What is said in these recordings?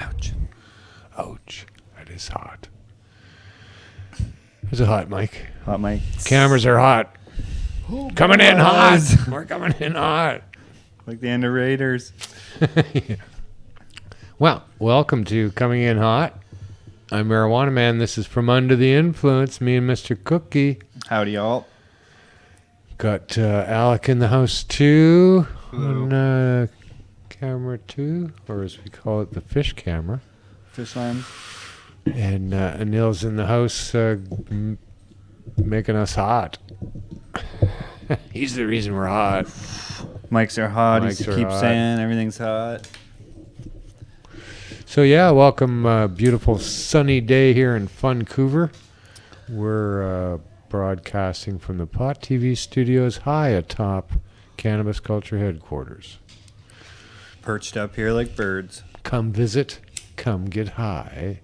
Ouch. Ouch. That is hot. Is it hot, Mike? Hot mic. Cameras are hot. Coming in hot. We're coming in hot. Like the end of Raiders. Yeah. Well, welcome to Coming In Hot. I'm Marijuana Man. This is From Under the Influence. Me and Mr. Cookie. Howdy, y'all. Got Alec in the house too. Hello. On camera 2, or as we call it, the fish camera. Fish line. And Anil's in the house making us hot. He's the reason we're hot. Mics are hot. Mics He are keeps hot. saying everything's hot. So yeah, welcome. Beautiful sunny day here in Vancouver. We're broadcasting from the Pot TV studios high atop Cannabis Culture headquarters. Perched up here like birds. Come visit, come get high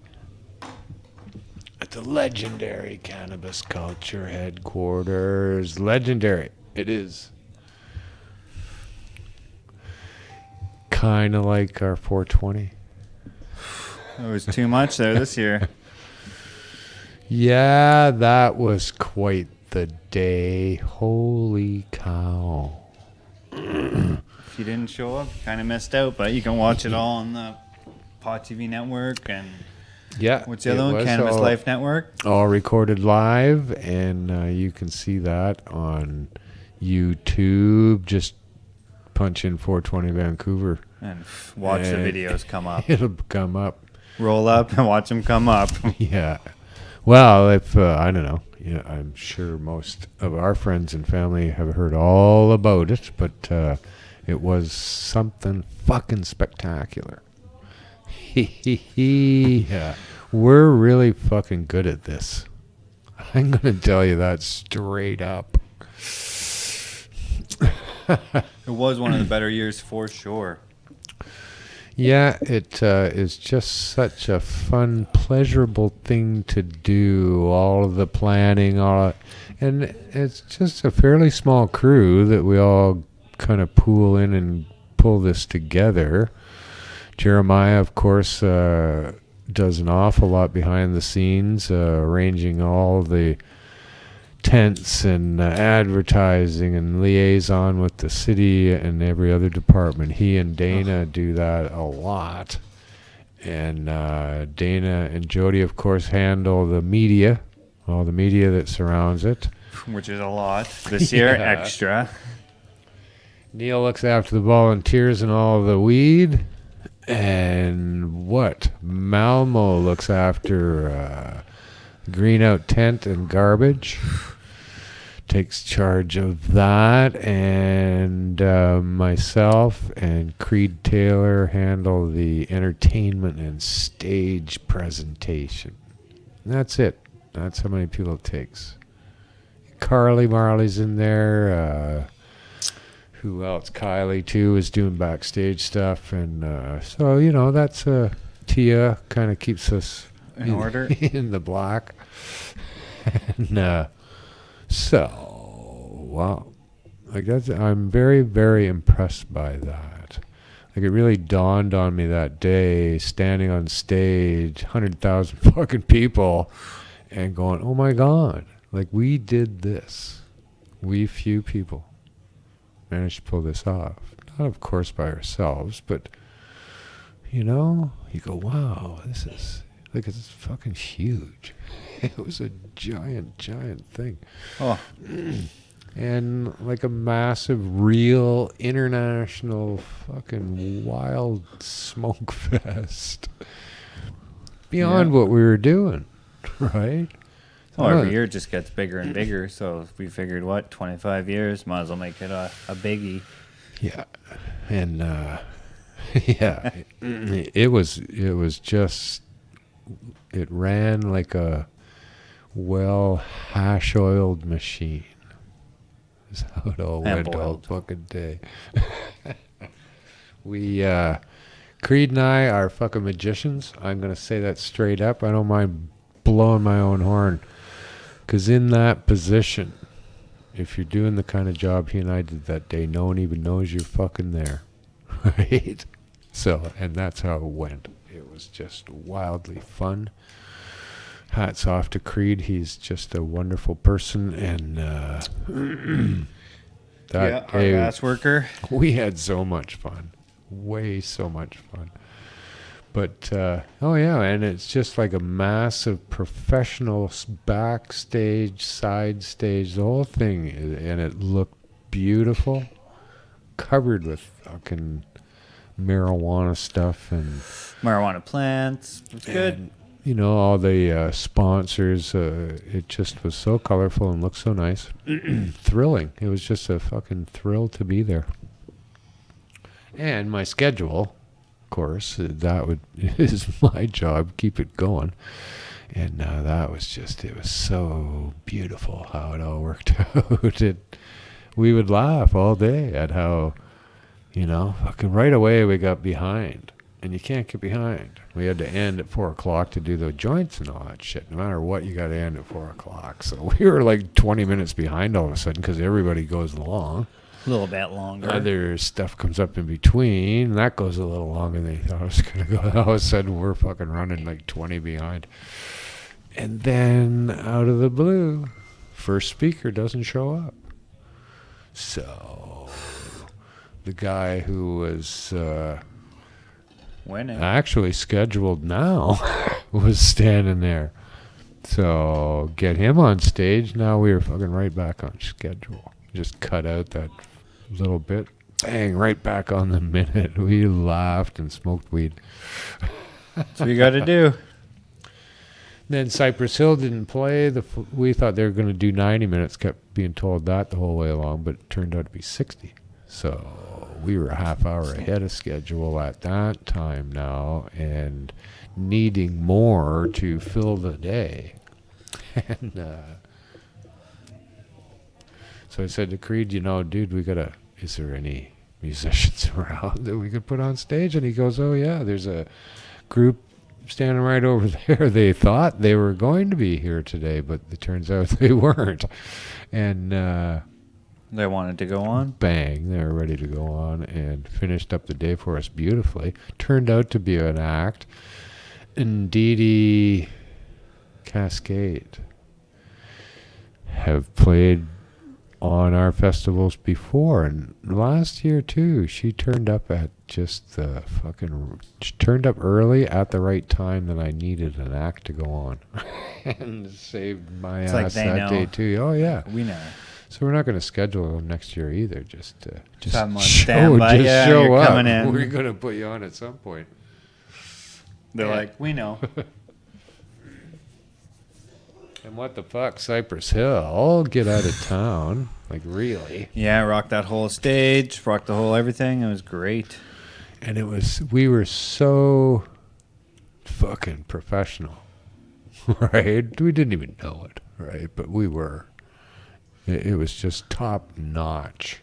at the legendary Cannabis Culture headquarters. Legendary. It is. Kind of like our 420. It was too much there this year. Yeah, that was quite the day. Holy cow. If you didn't show up, you kind of missed out, but you can watch it all on the Pot TV network and Yeah. what's the other one? Cannabis Life Network. All recorded live, and you can see that on YouTube. Just punch in 420 Vancouver. And watch the videos come up. It'll come up. Roll up and watch them come up. Yeah. Well, if, I don't know. Yeah, I'm sure most of our friends and family have heard all about it, but it was something fucking spectacular. Yeah. We're really fucking good at this. I'm going to tell you that straight up. It was one of the better years for sure. Yeah, it is just such a fun, pleasurable thing to do. All of the planning, and it's just a fairly small crew that we all kind of pool in and pull this together. Jeremiah, of course, does an awful lot behind the scenes, arranging all the tents and advertising and liaison with the city and every other department. He and Dana do that a lot. And Dana and Jody, of course, handle the media, all the media that surrounds it. Which is a lot. This year, Yeah. extra. Neil looks after the volunteers and all the weed. And Malmo looks after green out tent and garbage. Takes charge of that, and myself and Creed Taylor handle the entertainment and stage presentation. And that's it. That's how many people it takes. Carly Marley's in there. Who else? Kylie too is doing backstage stuff, and so that's Tia kind of keeps us In order. in the black. And so wow, I'm very, very impressed by that. Like, it really dawned on me that day, standing on stage, 100,000 fucking people, and going, oh my God, like, we did this. We few people managed to pull this off. Not, of course, by ourselves, but you go, wow, this is, like, it's fucking huge. It was a giant, giant thing. Oh, And like a massive, real, international fucking wild smoke fest. Beyond what we were doing, right? every year it just gets bigger and bigger. So we figured, 25 years, might as well make it a biggie. Yeah. And yeah, it was just, it ran like a hash-oiled machine. Is how it all went all fucking day. Creed and I are fucking magicians. I'm going to say that straight up. I don't mind blowing my own horn. Because in that position, if you're doing the kind of job he and I did that day, no one even knows you're fucking there. Right? So, and that's how it went. It was just wildly fun. Hats off to Creed. He's just a wonderful person, and that our day ass worker. we had so much fun, way so much fun. But oh yeah, and it's just like a massive professional backstage, side stage, the whole thing, and it looked beautiful, covered with fucking marijuana stuff and Marijuana plants. It's good. you know, all the sponsors. It just was so colorful and looked so nice. Thrilling. It was just a fucking thrill to be there. And my schedule, of course, that is my job, keep it going. And that was just, it was so beautiful how it all worked out. We would laugh all day at how, you know, fucking right away we got behind. And you can't get behind. We had to end at 4 o'clock to do the joints and all that shit. No matter what, you got to end at 4 o'clock. So we were like 20 minutes behind all of a sudden because everybody goes along. A little bit longer. Other stuff comes up in between. That goes a little longer than they thought it was going to go. All of a sudden, we're fucking running like 20 behind. And then, out of the blue, first speaker doesn't show up. So, the guy who was winning, actually scheduled now, was standing there. So, get him on stage. Now we were fucking right back on schedule. Just cut out that little bit. Bang, right back on the minute. We laughed and smoked weed. That's what you got to do. Then Cypress Hill didn't play. We thought they were going to do 90 minutes. Kept being told that the whole way along, but it turned out to be 60. So we were a half hour ahead of schedule at that time now, and needing more to fill the day. And so I said to Creed, you know, dude, is there any musicians around that we could put on stage? And he goes, oh yeah, there's a group standing right over there. They thought they were going to be here today, but it turns out they weren't. And they wanted to go on. Bang, they were ready to go on and finished up the day for us beautifully. Turned out to be an act. Indeedy Cascade have played on our festivals before, and last year too. She turned up at just the fucking. She turned up early at the right time that I needed an act to go on, and saved my ass like that day too. Oh yeah, we know. So we're not going to schedule them next year either. Just have them on standby. Yeah, show you're up. Coming in. We're going to put you on at some point. They're like, we know. And what the fuck, Cypress Hill? Get out of town. Like, really? Yeah, rocked that whole stage, rocked the whole everything. It was great. And we were so fucking professional, right? We didn't even know it, right? But we were. It was just top notch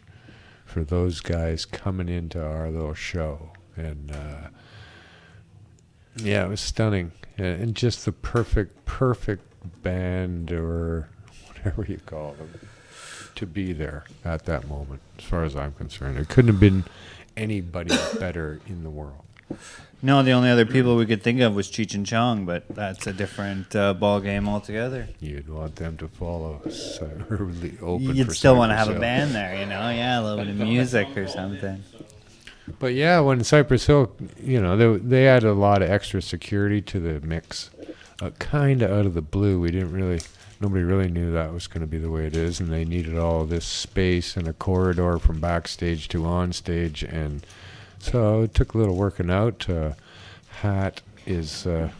for those guys coming into our little show. And, yeah, it was stunning. And just the perfect band, or whatever you call them, to be there at that moment, as far as I'm concerned. It couldn't have been anybody better in the world. No, the only other people we could think of was Cheech and Chong, but that's a different ball game altogether. You'd want them to follow us really open. You'd still want to have a band there, you know? Yeah, a little bit of music or something. But yeah, when Cypress Hill, you know, they added a lot of extra security to the mix. Kind of out of the blue. Nobody really knew that was going to be the way it is, and they needed all of this space and a corridor from backstage to on stage, and so it took a little working out. Hat is... but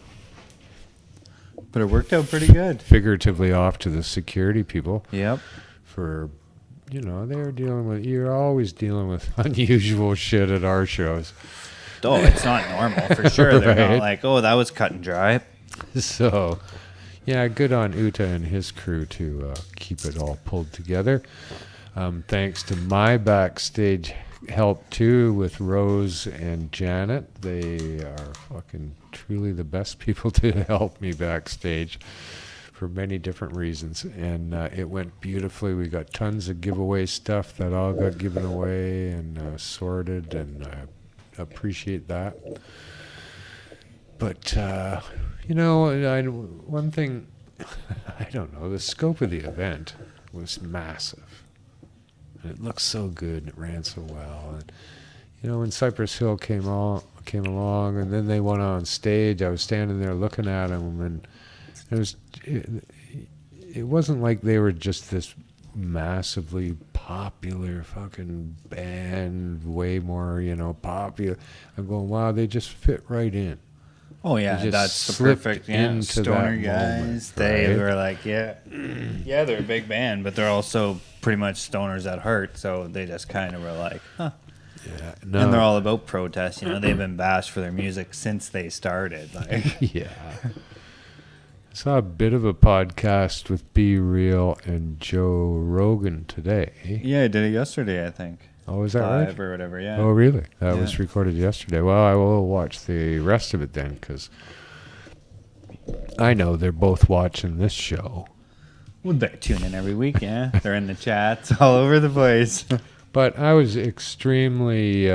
it worked out pretty good. Figuratively off to the security people. Yep. For, you know, you're always dealing with unusual shit at our shows. Oh, it's not normal, for sure. They're Right. not like, oh, that was cut and dry. So, yeah, good on Uta and his crew to keep it all pulled together. Thanks to my backstage help, too, with Rose and Janet. They are fucking truly the best people to help me backstage for many different reasons. And it went beautifully. We got tons of giveaway stuff that all got given away and sorted, and I appreciate that. But one thing, I don't know. The scope of the event was massive, and it looked so good, and it ran so well. And when Cypress Hill came along, and then they went on stage, I was standing there looking at them, and it wasn't like they were just this massively popular fucking band, way more, popular. I'm going, wow, they just fit right in. Oh yeah, They just that's the slipped perfect into stoner that guys. moment, They right? were like, yeah, they're a big band, but they're also pretty much stoners at heart. So they just kind of were like, huh. Yeah, And they're no, all about protest. They've been bashed for their music since they started. Like, yeah. I saw a bit of a podcast with Be Real and Joe Rogan today. yeah, I did it yesterday, I think. Oh, is that Live right? or whatever. Yeah. Oh, really? That Yeah. was recorded yesterday. Well, I will watch the rest of it then, because I know they're both watching this show. Well, they're tuning in every week. Yeah, they're in the chats all over the place. But I was extremely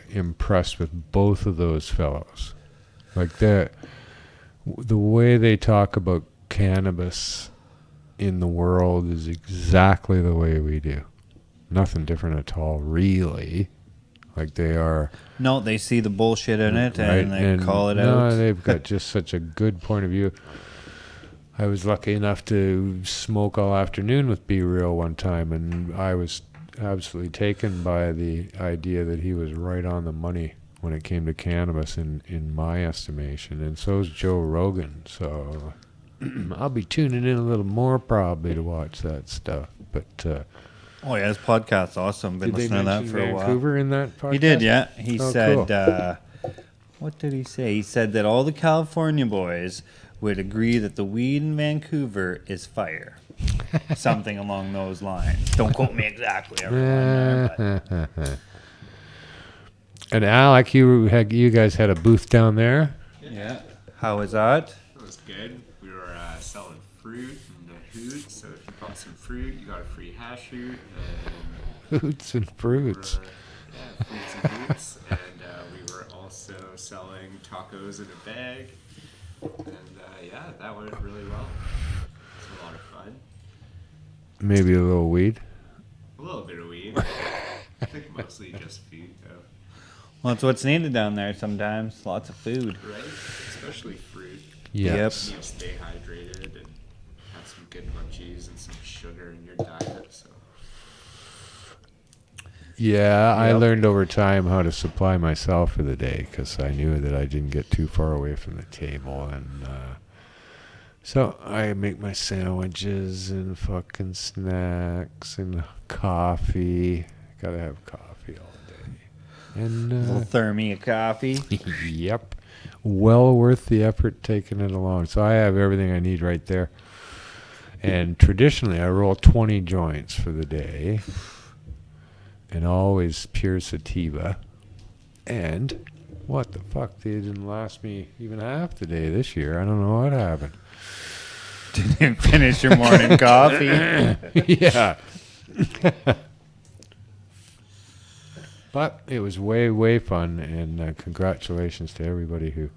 impressed with both of those fellows. Like the way they talk about cannabis in the world is exactly the way we do. Nothing different at all, really. Like they are. No, they see the bullshit in it right, and they call it no, out. they've got just such a good point of view. I was lucky enough to smoke all afternoon with Be Real one time, and I was absolutely taken by the idea that he was right on the money when it came to cannabis in my estimation, and so is Joe Rogan. So I'll be tuning in a little more probably to watch that stuff. But Oh yeah, his podcast's awesome. Been did they listening to that mention for a while. Vancouver in that podcast? He did, yeah. He Oh, said, cool. what did he say? He said that all the California boys would agree that the weed in Vancouver is fire. Something along those lines. Don't quote me exactly, everyone. But And Alec, you guys had a booth down there. yeah. How was that? It was good. We were selling fruit and hoots. So if you bought some fruit, you got a free hash root. And Hoots and we fruits. were, fruits and hoots. And we were also selling tacos in a bag. And that went really well. It was a lot of fun. Maybe a little weed. A little bit of weed. I think mostly just food, though. Well, that's what's needed down there sometimes. Lots of food. Right? Especially fruit. Yes. You need to stay hydrated and have some good munchies and some sugar in your diet. So. Yeah, I Yep. learned over time how to supply myself for the day because I knew that I didn't get too far away from the table, and so I make my sandwiches and fucking snacks and coffee. Gotta have coffee all day. And A little thermy of coffee. yep, well worth the effort taking it along. So I have everything I need right there. And traditionally, I roll 20 joints for the day. And always pure sativa. And what the fuck? They didn't last me even half the day this year. I don't know what happened. Didn't finish your morning coffee. Yeah. But it was way, way fun. And congratulations to everybody who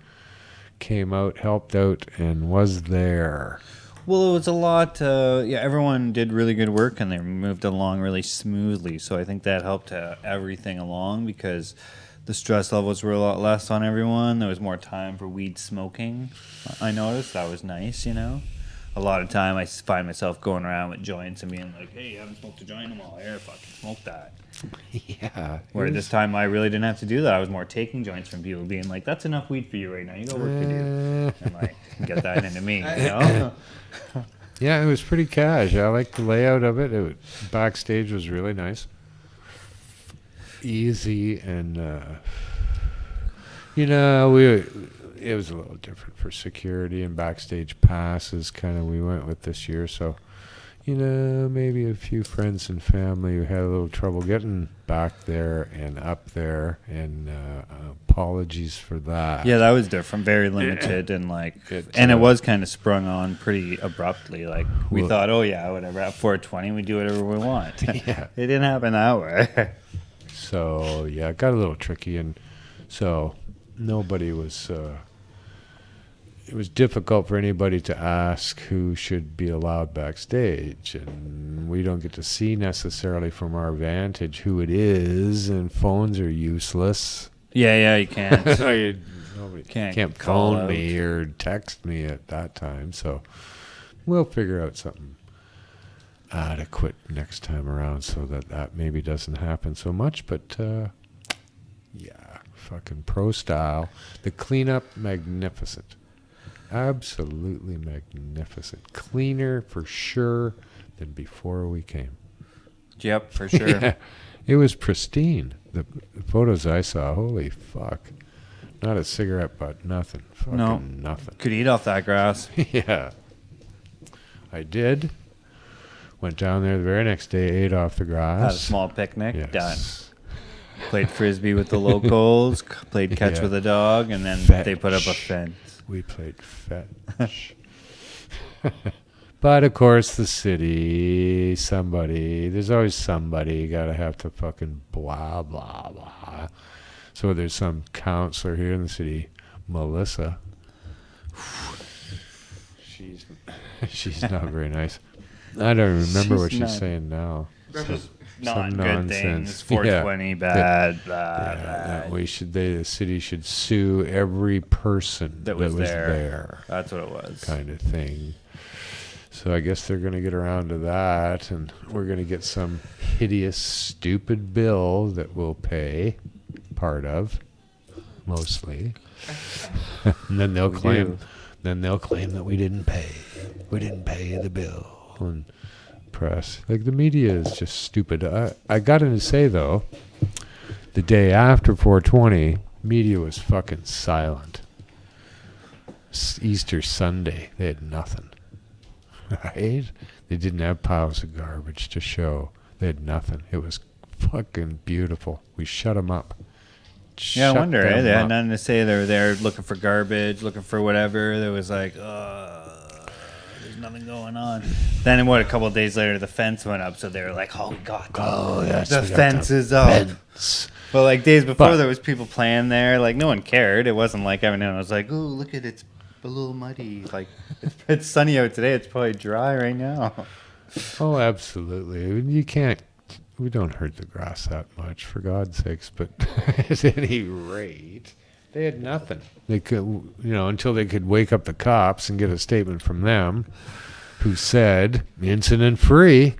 came out, helped out, and was there. Well, it was a lot. Everyone did really good work, and they moved along really smoothly. So I think that helped everything along because the stress levels were a lot less on everyone. There was more time for weed smoking. I noticed that was nice. A lot of time I find myself going around with joints and being like, "Hey, you haven't smoked a joint in a while. Here, fucking smoke that." Yeah. Where this time I really didn't have to do that. I was more taking joints from people, being like, "That's enough weed for you right now. You got work to do," and like get that into me. Yeah, it was pretty cash. I like the layout of it. Backstage was really nice, easy, and it was a little different for security and backstage passes. Kind of we went with this year, so maybe a few friends and family who had a little trouble getting back there and up there, and apologies for that. Yeah, that was different. Very limited, and it was kind of sprung on pretty abruptly. Like we Well- thought, oh yeah, whatever. At 420, we do whatever we want. Yeah. It didn't happen that way. So yeah, it got a little tricky, and so nobody was it was difficult for anybody to ask who should be allowed backstage, and we don't get to see necessarily from our vantage who it is, and phones are useless. Yeah, you can't. Nobody Can't can't call phone out. me or text me at that time, so we'll figure out something adequate next time around so that maybe doesn't happen so much. But yeah, fucking pro style. The cleanup, magnificent. Absolutely magnificent. Cleaner for sure than before we came. Yep, for sure. Yeah, it was pristine. The photos I saw, holy fuck. Not a cigarette butt, nothing. Fucking No. nothing. Could eat off that grass. Yeah. I did. Went down there the very next day, ate off the grass. Had a small picnic. Yes. Done. Played frisbee with the locals. Played catch Yeah. with a dog, and then Fetch. they put up a fence. We played fetch. But of course, the city, somebody, there's always somebody, you gotta have to fucking blah, blah, blah. So there's some counselor here in the city, Melissa. She's not very nice. I don't remember what she's not- saying now. Not Some good nonsense. things. 420 bad, blah, Yeah, blah. that the city should sue every person That was there. That's what it was. kind of thing. So I guess they're going to get around to that, and we're going to get some hideous, stupid bill that we'll pay part of, mostly. And then they'll We claim, do. that we didn't pay. We didn't pay the bill. And press, like the media is just stupid. I got to say though, the day after 420, media was fucking silent. Easter Sunday, they had nothing. Right? They didn't have piles of garbage to show. They had nothing. It was fucking beautiful. We shut them up. Yeah, I Shut wonder. them They had up. nothing to say. They were there looking for garbage, looking for whatever. There was like, there's nothing going on. Then what? A couple of days later, the fence went up. So they were like, oh, we got yes, the we got fence the is up. fence. But like days before, But- there was people playing there. Like no one cared. It wasn't like everyone was like, oh, look at it, it's a little muddy. Like it's sunny out today. It's probably dry right now. Oh, absolutely. You can't. We don't hurt the grass that much, for God's sakes. But at any rate, they had nothing. They could, until they could wake up the cops and get a statement from them, who said incident free.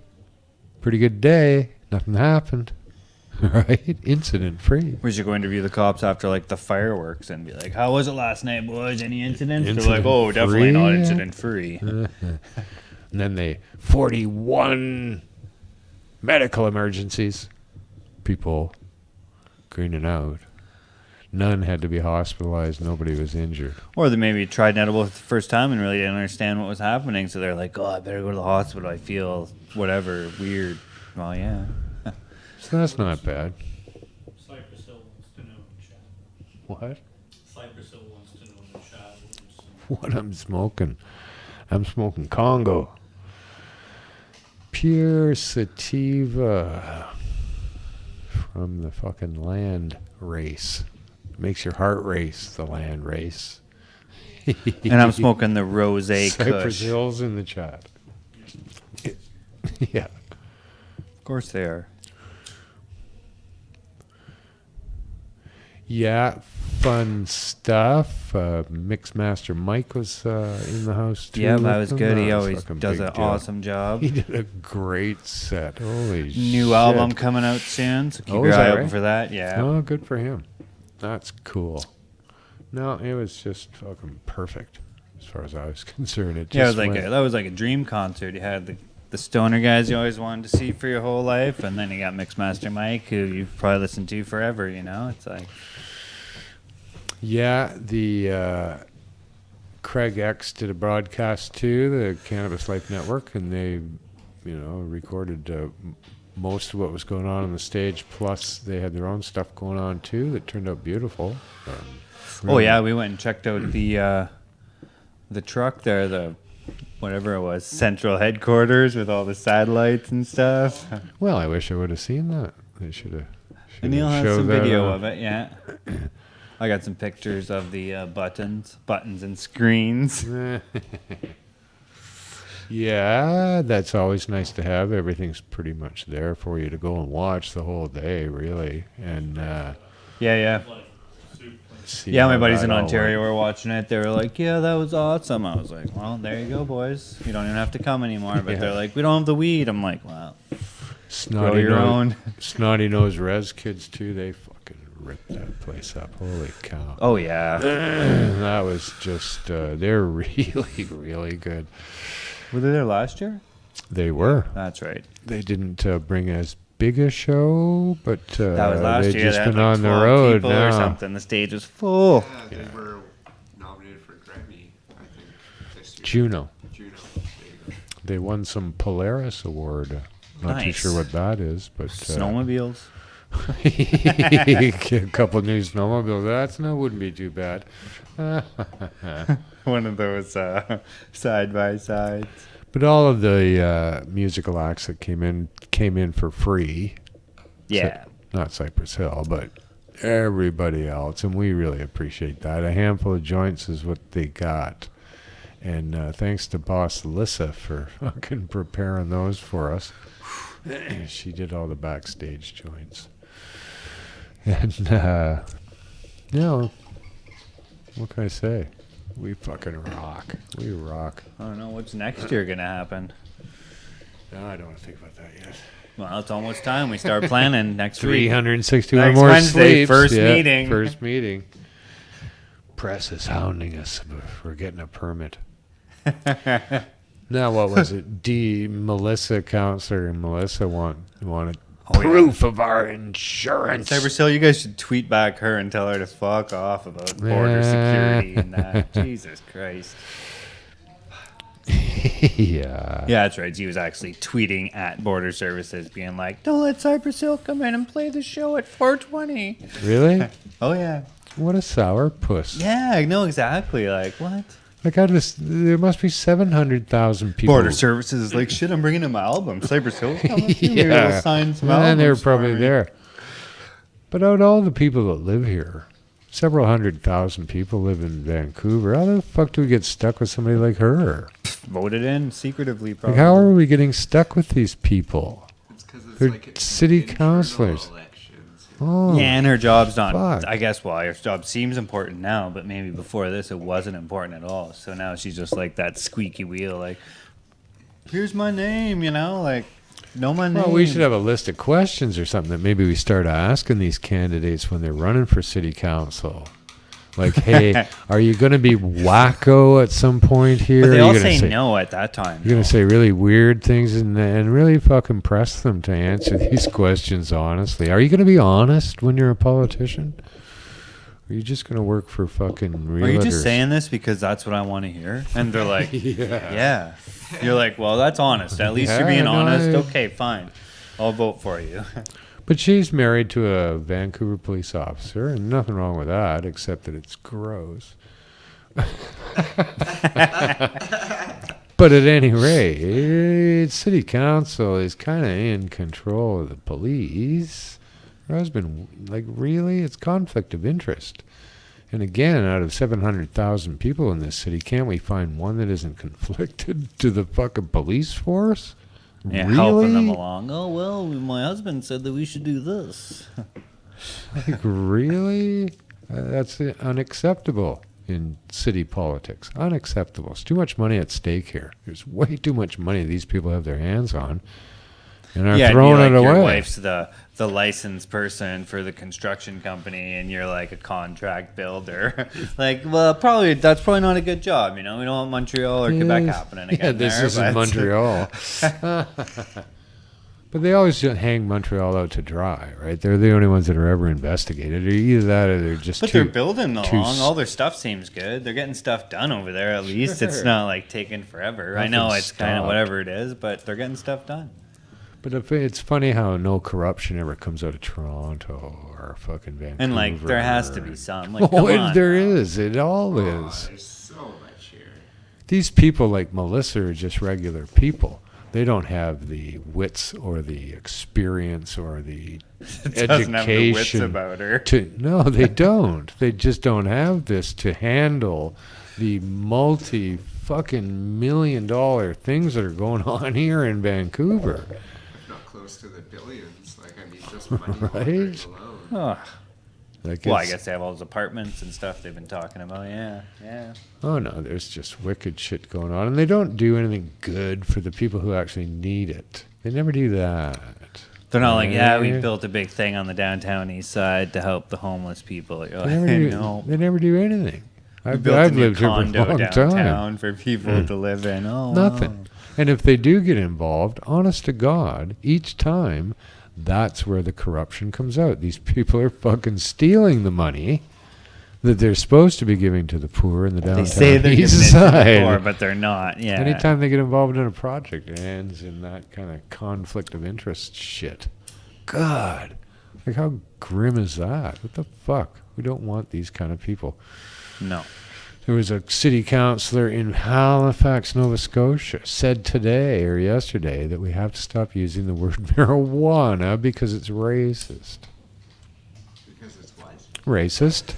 Pretty good day. Nothing happened. Right? Incident free. We should go interview the cops after like the fireworks and be like, how was it last night, boys? Any incidents? They're like, Incident oh, definitely not free? incident free. And then they 41 medical emergencies. People greening out. None had to be hospitalized. Nobody was injured. Or they maybe tried an edible for the first time and really didn't understand what was happening. So they're like, oh, I better go to the hospital. I feel whatever, weird. Well, yeah. So that's not bad. Cypress Hill wants to know in chat. What? Cypress Hill wants to know in the chat. What I'm smoking? I'm smoking Congo. Pure sativa from the fucking land race. Makes your heart race, the land race. And I'm smoking the Rose Cypress Kush. Hills in the chat. Yeah. Of course they are. Yeah, fun stuff. Mixmaster Mike was in the house too. Yeah, that with was them. good. He That was always fucking does big an deal. awesome job. He did a great set. Holy shit. New album coming out soon, so keep Oh, your is eye that open right? for that. Yeah. Oh, good for him. That's cool. No, it was just fucking perfect as far as I was concerned. It Yeah, it just was like went- that was like a dream concert. You had the stoner guys you always wanted to see for your whole life, and then you got Mixmaster Mike, who you've probably listened to forever. It's like Yeah, the Craig X did a broadcast too, the Cannabis Life Network, and they, recorded most of what was going on the stage. Plus, they had their own stuff going on too that turned out beautiful. oh yeah, we went and checked out the truck there, the whatever it was, central headquarters with all the satellites and stuff. Well, I wish I would have seen that. They should have. And Neil has some video of it. Yeah. I got some pictures of the buttons and screens. Yeah, that's always nice to have. Everything's pretty much there for you to go and watch the whole day, really. And Yeah. Like, soup. see Yeah, my how buddies that in all Ontario went. were watching it. They were like, "Yeah, that was awesome." I was like, "Well, there you go, boys. You don't even have to come anymore." But Yeah. they're like, "We don't have the weed." I'm like, "Wow, grow Snotty your nose, own." snotty nose res kids too. They fucking ripped that place up. Holy cow! Oh yeah. That was just they're really really good. Were they there last year? They were. That's right. They didn't bring as big a show, but That was last they've year. just They had been like on the 12 road people now. or something. The stage was full. Yeah, they were nominated for a Grammy, I think, this year. Juno. Juno. There you go. They won some Polaris Award. Not too Nice. sure what that is, but Snowmobiles. a couple new snowmobiles. Wouldn't be too bad. One of those side by sides. But all of the musical acts that came in for free. Yeah. Not Cypress Hill, but everybody else, and we really appreciate that. A handful of joints is what they got, and thanks to Boss Lissa for fucking preparing those for us. She did all the backstage joints, and what can I say? We fucking rock. We rock. I don't know what's next year gonna happen. No, I don't want to think about that yet. Well, it's almost time we start planning next week. 361 Next more Wednesday, sleeps. first Yeah, meeting. First meeting. Press is hounding us for getting a permit. Now, what was it? Melissa, Counselor Melissa wanted Oh, yeah. proof of our insurance. Cypress Hill, you guys should tweet back her and tell her to fuck off about border security and that. Jesus Christ. Yeah. Yeah, that's right. She was actually tweeting at Border Services, being like, "Don't let Cypress Hill come in and play the show at 420." Really? Oh yeah. What a sour puss. Yeah, I know exactly. Like what? Like there must be 700,000 people. Border Services is like, "Shit, I'm bringing in my album. Cypress Hill, coming through. Maybe Yeah. they'll sign some And albums they're for probably me." there. But out of all the people that live here, several 100,000 people live in Vancouver. How the fuck do we get stuck with somebody like her? Voted in secretively, Like, probably. how are we getting stuck with these people? It's because it's They're like city internal councilors. elections. Oh, Yeah, and her job's not. fuck. I guess, well, her job seems important now, but maybe before this it wasn't important at all. So now she's just like that squeaky wheel, like, here's my name, like, know my name. well, we should have a list of questions or something that maybe we start asking these candidates when they're running for city council. Like, hey, are you going to be wacko at some point here? But they Are you all gonna say no at that time. You're going to say really weird things and really fucking press them to answer these questions honestly. Are you going to be honest when you're a politician? Or are you just going to work for fucking realtors? Are you just saying this because that's what I want to hear? And they're like, yeah. You're like, well, that's honest. At least you're Yeah, being no, honest. Okay, fine. I'll vote for you. But she's married to a Vancouver police officer, and nothing wrong with that, except that it's gross. But at any rate, city council is kind of in control of the police. Her husband, like, really? It's conflict of interest. And again, out of 700,000 people in this city, can't we find one that isn't conflicted to the fucking police force? Yeah, Really? helping them along. Oh, well, my husband said that we should do this. Like, really? That's unacceptable in city politics. Unacceptable. It's too much money at stake here. There's way too much money these people have their hands on and are Yeah, throwing like it your away. wife's the licensed person for the construction company, and you're like a contract builder. Like, well, that's probably not a good job. We don't want Montreal or Quebec Yes. happening Yeah, again. this there, isn't but- Montreal. But they always just hang Montreal out to dry, right? They're the only ones that are ever investigated. Or either that or they're just But too... they're building too along. All their stuff seems good. They're getting stuff done over there. At least it's Sure. not like taking forever. I know Nothing's it's kind of stopped. whatever it is, but they're getting stuff done. But if it's funny how no corruption ever comes out of Toronto or fucking Vancouver. And like, there has to be some. Like, come Oh, on. there is. It all Oh, is. there's so much here. These people like Melissa are just regular people. They don't have the wits or the experience or the Doesn't have the wits education about her. no, they don't. They just don't have this to handle the fucking $1 million things that are going on here in Vancouver. If not close to the billions. Like, I mean, just money Right? laundering alone. Oh. Like Well, I it's- guess they have all those apartments and stuff they've been talking about. Yeah. Oh no, there's just wicked shit going on, and they don't do anything good for the people who actually need it. They never do that. They're not like, yeah, we Right? built a big thing on the downtown east side to help the homeless people. You're They like, never do, no. they never do anything. We I've built a new lived here for a condo long downtown time. for people to live in. Oh, Nothing. wow. And if they do get involved, honest to God, each time, that's where the corruption comes out. These people are fucking stealing the money that they're supposed to be giving to the poor in the downtown They say they're giving it east to the side. poor, but they're not. Yeah. Anytime they get involved in a project, it ends in that kind of conflict of interest shit. God, like how grim is that? What the fuck? We don't want these kind of people. No. There was a city councillor in Halifax, Nova Scotia, said today or yesterday that we have to stop using the word marijuana because it's racist. Because it's what? Racist?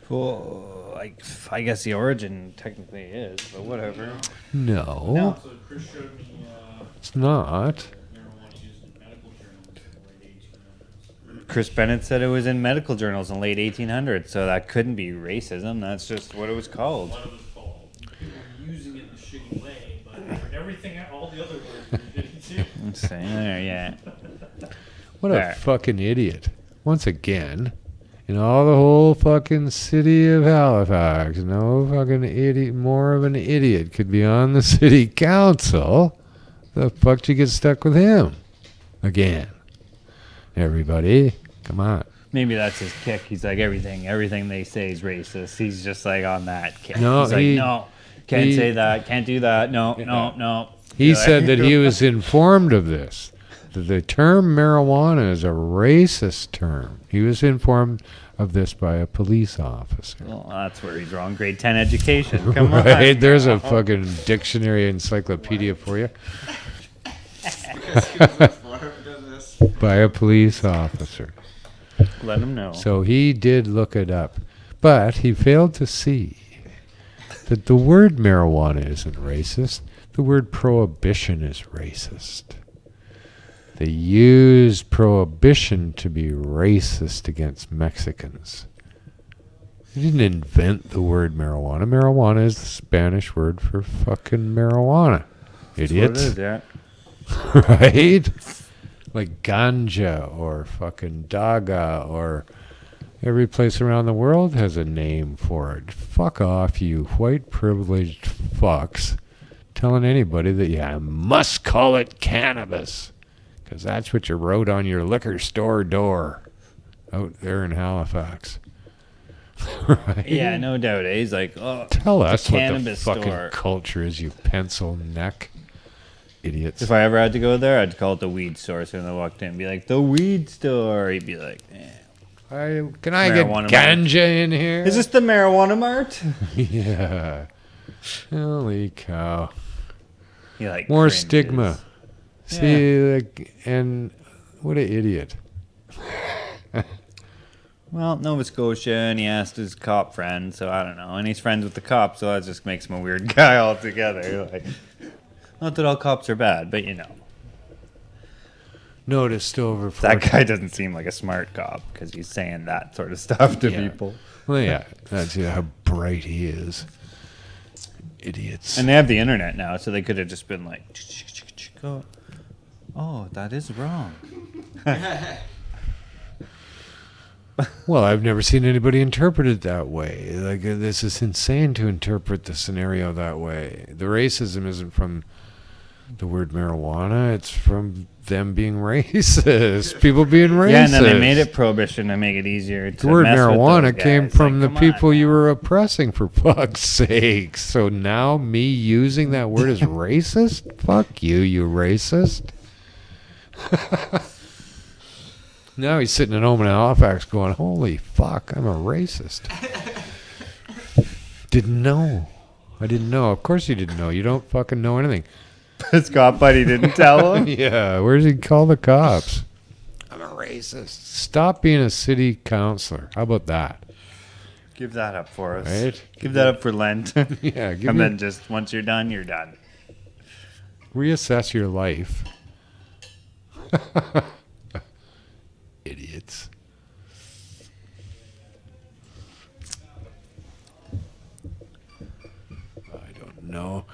Well, I guess the origin technically is, but whatever. No, So Chris showed me it's not. marijuana used in medical journals in the late 1800s. Chris Bennett said it was in medical journals in the late 1800s, so that couldn't be racism. That's just what it was called. What it was called. People were using it in a shitty way, but everything, all the other words were shitty too. Let's see. There, yeah. What a There. fucking idiot. Once again, in all the whole fucking city of Halifax, no fucking idiot, more of an idiot could be on the city council. The fuck you get stuck with him? Again. Everybody, come on. Maybe that's his kick. He's like, everything they say is racist. He's just like on that kick. No, He's like, he- no, can't he- say that, can't do that. No. He You're said like- that he was informed of this. That the term marijuana is a racist term. He was informed of this by a police officer. Well, that's where he's wrong. Grade 10 education. Come Right? on. There's a fucking dictionary encyclopedia for you. Whatever done this. By a police officer. Let him know. So he did look it up. But he failed to see that the word marijuana isn't racist. The word prohibition is racist. They use prohibition to be racist against Mexicans. They didn't invent the word marijuana. Marijuana is the Spanish word for fucking marijuana. That's what it Idiots. is, yeah. Right? Like ganja or fucking daga or every place around the world has a name for it. Fuck off, you white privileged fucks, telling anybody that you must call it cannabis because that's what you wrote on your liquor store door out there in Halifax. Right? Yeah, no doubt. Eh? He's like, oh, Tell it's a us what the cannabis fucking store. culture is, you pencil neck idiots. If I ever had to go there, I'd call it the weed store. So when I walked in, be like, the weed store. He'd be like, Can I get Marijuana ganja in here? is this the marijuana mart? Yeah. Holy cow. He like More cringes. stigma. See, like, and what an idiot. Well, Nova Scotia, and he asked his cop friend, so I don't know. And he's friends with the cop, so that just makes him a weird guy altogether. Like, not that all cops are bad, but you know. Noticed over That guy doesn't seem like a smart cop because he's saying that sort of stuff to Yeah. people. Well, yeah, that's how bright he is. Idiots. And they have the internet now, so they could have just been like, oh, that is wrong. Well, I've never seen anybody interpret it that way. Like, this is insane to interpret the scenario that way. The racism isn't from the word marijuana, it's from them being racist. People being racist. Yeah, and then they made it prohibition to make it easier to The word mess with marijuana those came guys. from Like, the come on people you now. were oppressing, for fuck's sake. So now me using that word is racist? Fuck you, you racist. Now he's sitting at home in Halifax going, holy fuck, I'm a racist. Didn't know. I didn't know. Of course you didn't know. You don't fucking know anything. Scott Buddy didn't tell him. Yeah, where's he call the cops? I'm a racist. Stop being a city councilor. How about that? Give that up for us. Right? Give that up for Lent. Yeah, give And me, then just once you're done, you're done. reassess your life. Idiots. I don't know.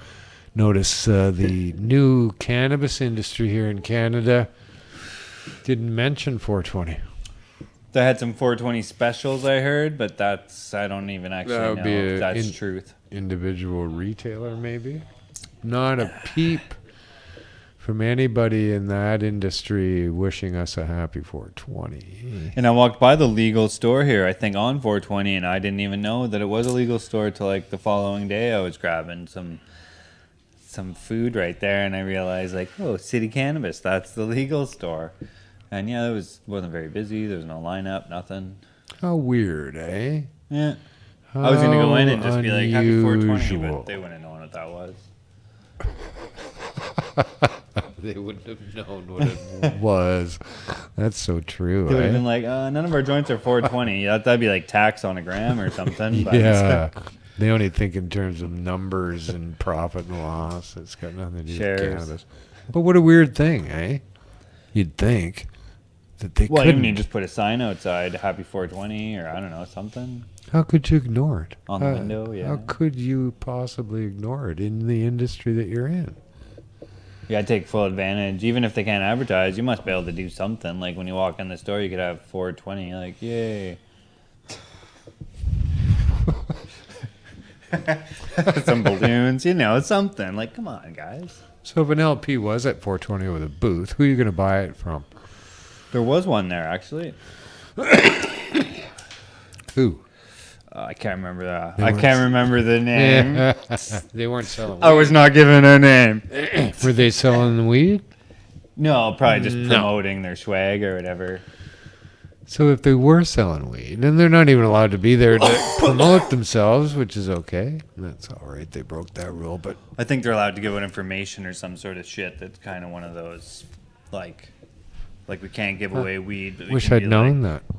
Notice the new cannabis industry here in Canada didn't mention 420. They had some 420 specials, I heard, but I don't even actually That would know be if a that's truth. Individual retailer, maybe. Not a peep from anybody in that industry wishing us a happy 420. And I walked by the legal store here, I think on 420, and I didn't even know that it was a legal store till like the following day. I was grabbing some food right there, and I realized like, oh, City Cannabis, that's the legal store. And yeah, wasn't very busy. There was no lineup, nothing. How weird, eh? Yeah. I was gonna go in and How just be like, happy 420, unusual. but they wouldn't have known what that was. They wouldn't have known what it was. That's so true, They would have eh? been like, none of our joints are 420. That'd be like tax on a gram or something. But Yeah. They only think in terms of numbers and profit and loss. It's got nothing to do Shares. with cannabis. But what a weird thing, eh? You'd think that they Well, couldn't. even you just put a sign outside, happy 420, or I don't know, something. How could you ignore it? On the window, yeah. How could you possibly ignore it in the industry that you're in? You gotta take full advantage. Even if they can't advertise, you must be able to do something. Like when you walk in the store, you could have 420. Like, yay. Some balloons, something. Like, come on, guys. So if an LP was at 420 with a booth, who are you going to buy it from? There was one there, actually. Who? I can't remember that. They I weren't- can't remember the name. They weren't selling I was not given a name. weed. Were they selling weed? No, probably just No. promoting their swag or whatever. So if they were selling weed, and they're not even allowed to be there to promote themselves, which is okay. That's all right. They broke that rule, but I think they're allowed to give out information or some sort of shit. That's kind of one of those, like we can't give away weed. But we wish can I'd be known like, that.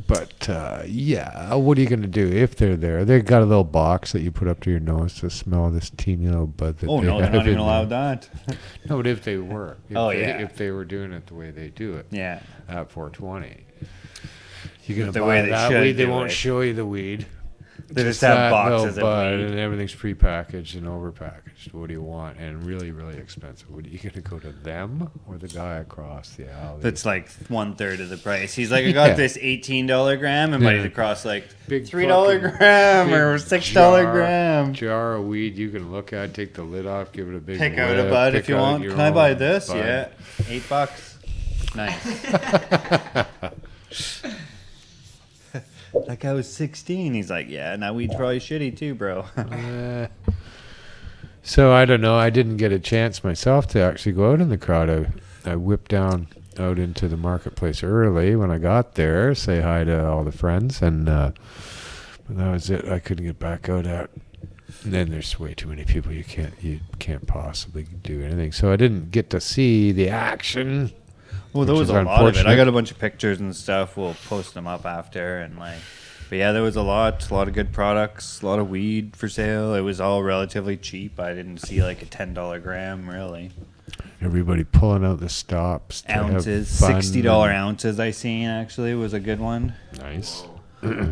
But yeah, what are you going to do if they're there? They got a little box that you put up to your nose to smell this teeny little bud that Oh they no, they're have not in even there. allowed that. No, but if they were, If they were doing it the way they do it Yeah, at 420, you're going The to way buy they that should weed. They do won't it. show you the weed. they just have that boxes little of bud, weed. and everything's prepackaged and overpackaged. What do you want? And really, really expensive. What are you going to go to them or the guy across the alley? That's like 1/3 of the price. He's like, I got Yeah. this $18 gram, and buddy's Yeah. across like Big $3 fucking- gram big or $6 gram. jar of weed you can look at, take the lid off, give it a big Pick out a whip, bud pick if you out want. your Can I buy own this? bud. Yeah, $8. Nice. That guy was 16. He's like, yeah, now weed's probably shitty too, bro. So I don't know. I didn't get a chance myself to actually go out in the crowd. I whipped down out into the marketplace early when I got there, say hi to all the friends, and but that was it. I couldn't get back out. And then there's way too many people. You can't possibly do anything. So I didn't get to see the action. Well, there Which was is a lot of it. I unfortunate. got a bunch of pictures and stuff. We'll post them up after and like. But yeah, there was a lot of good products, a lot of weed for sale. It was all relatively cheap. I didn't see like a $10 gram really. Everybody pulling out the stops. To have Ounces, fun $60 and- ounces. I seen actually was a good one. Nice.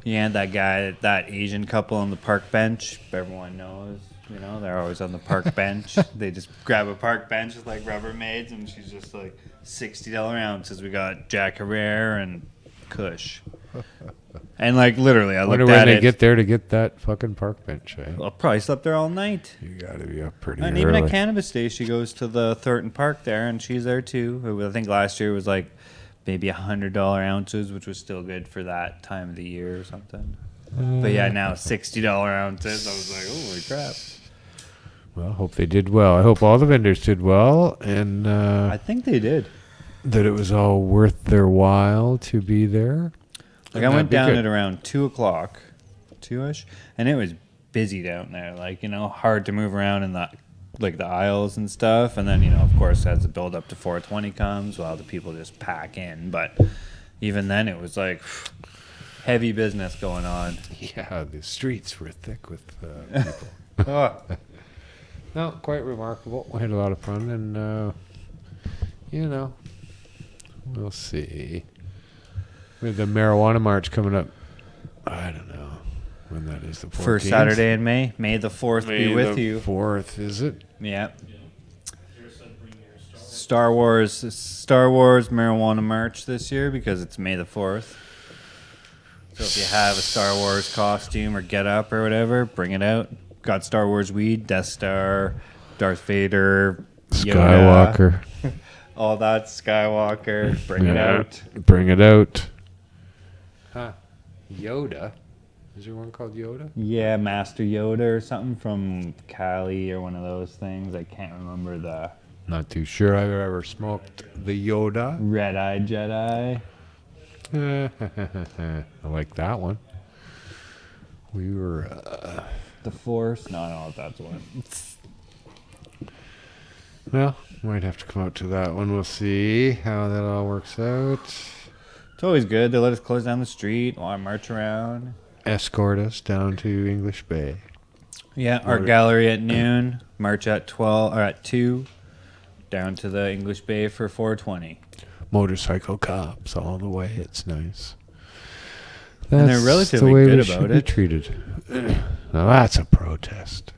Yeah, that guy, that Asian couple on the park bench. Everyone knows, they're always on the park bench. They just grab a park bench with like Rubbermaids, and she's just like $60 ounces. We got Jack Herrera and Kush, and like literally, I I wonder looked when at they it. get there to get that fucking park bench. Eh? I probably slept there all night. You got to be up pretty And early. even at Cannabis Day, she goes to the Thornton Park there, and she's there too. I think last year was like maybe $100 ounces, which was still good for that time of the year or something. But yeah, now $60 ounces. I was like, holy crap. Well, I hope they did well. I hope all the vendors did well, and I think they did. that it was all worth their while to be there. Like And I went that'd be down good. at around 2:00, 2ish, and it was busy down there. Like hard to move around in the like the aisles and stuff, and then of course as the build up to 420 comes, well, the people just pack in. But even then, it was like heavy business going on. Yeah, the streets were thick with people. No, quite remarkable. We had a lot of fun, and we'll see. We have the marijuana march coming up. I don't know when that is. The 14th? First Saturday in May. May the 4th be with you. 4th, is it? Yeah. Here said bring your Star Star Wars marijuana march this year because it's May the 4th. So if you have a Star Wars costume or get up or whatever, bring it out. Got Star Wars weed, Death Star, Darth Vader, Yoda, Skywalker. all that Skywalker. Bring it out. Bring it out. Huh. Yoda. Is there one called Yoda? Yeah, Master Yoda or something from Cali or one of those things. I can't remember the Not too sure I've ever smoked the Yoda. Red-Eyed Jedi. I like that one. We were... The Force. No, I don't know if that's one. well, might have to come out to that one. We'll see how that all works out. It's always good. They let us close down the street while I march around. Escort us down to English Bay. Yeah, art gallery at noon. March at 12 or at 2. Down to the English Bay for 420. Motorcycle cops all the way. It's nice. And they're That's relatively the way good we should about be it. treated. Now that's a protest.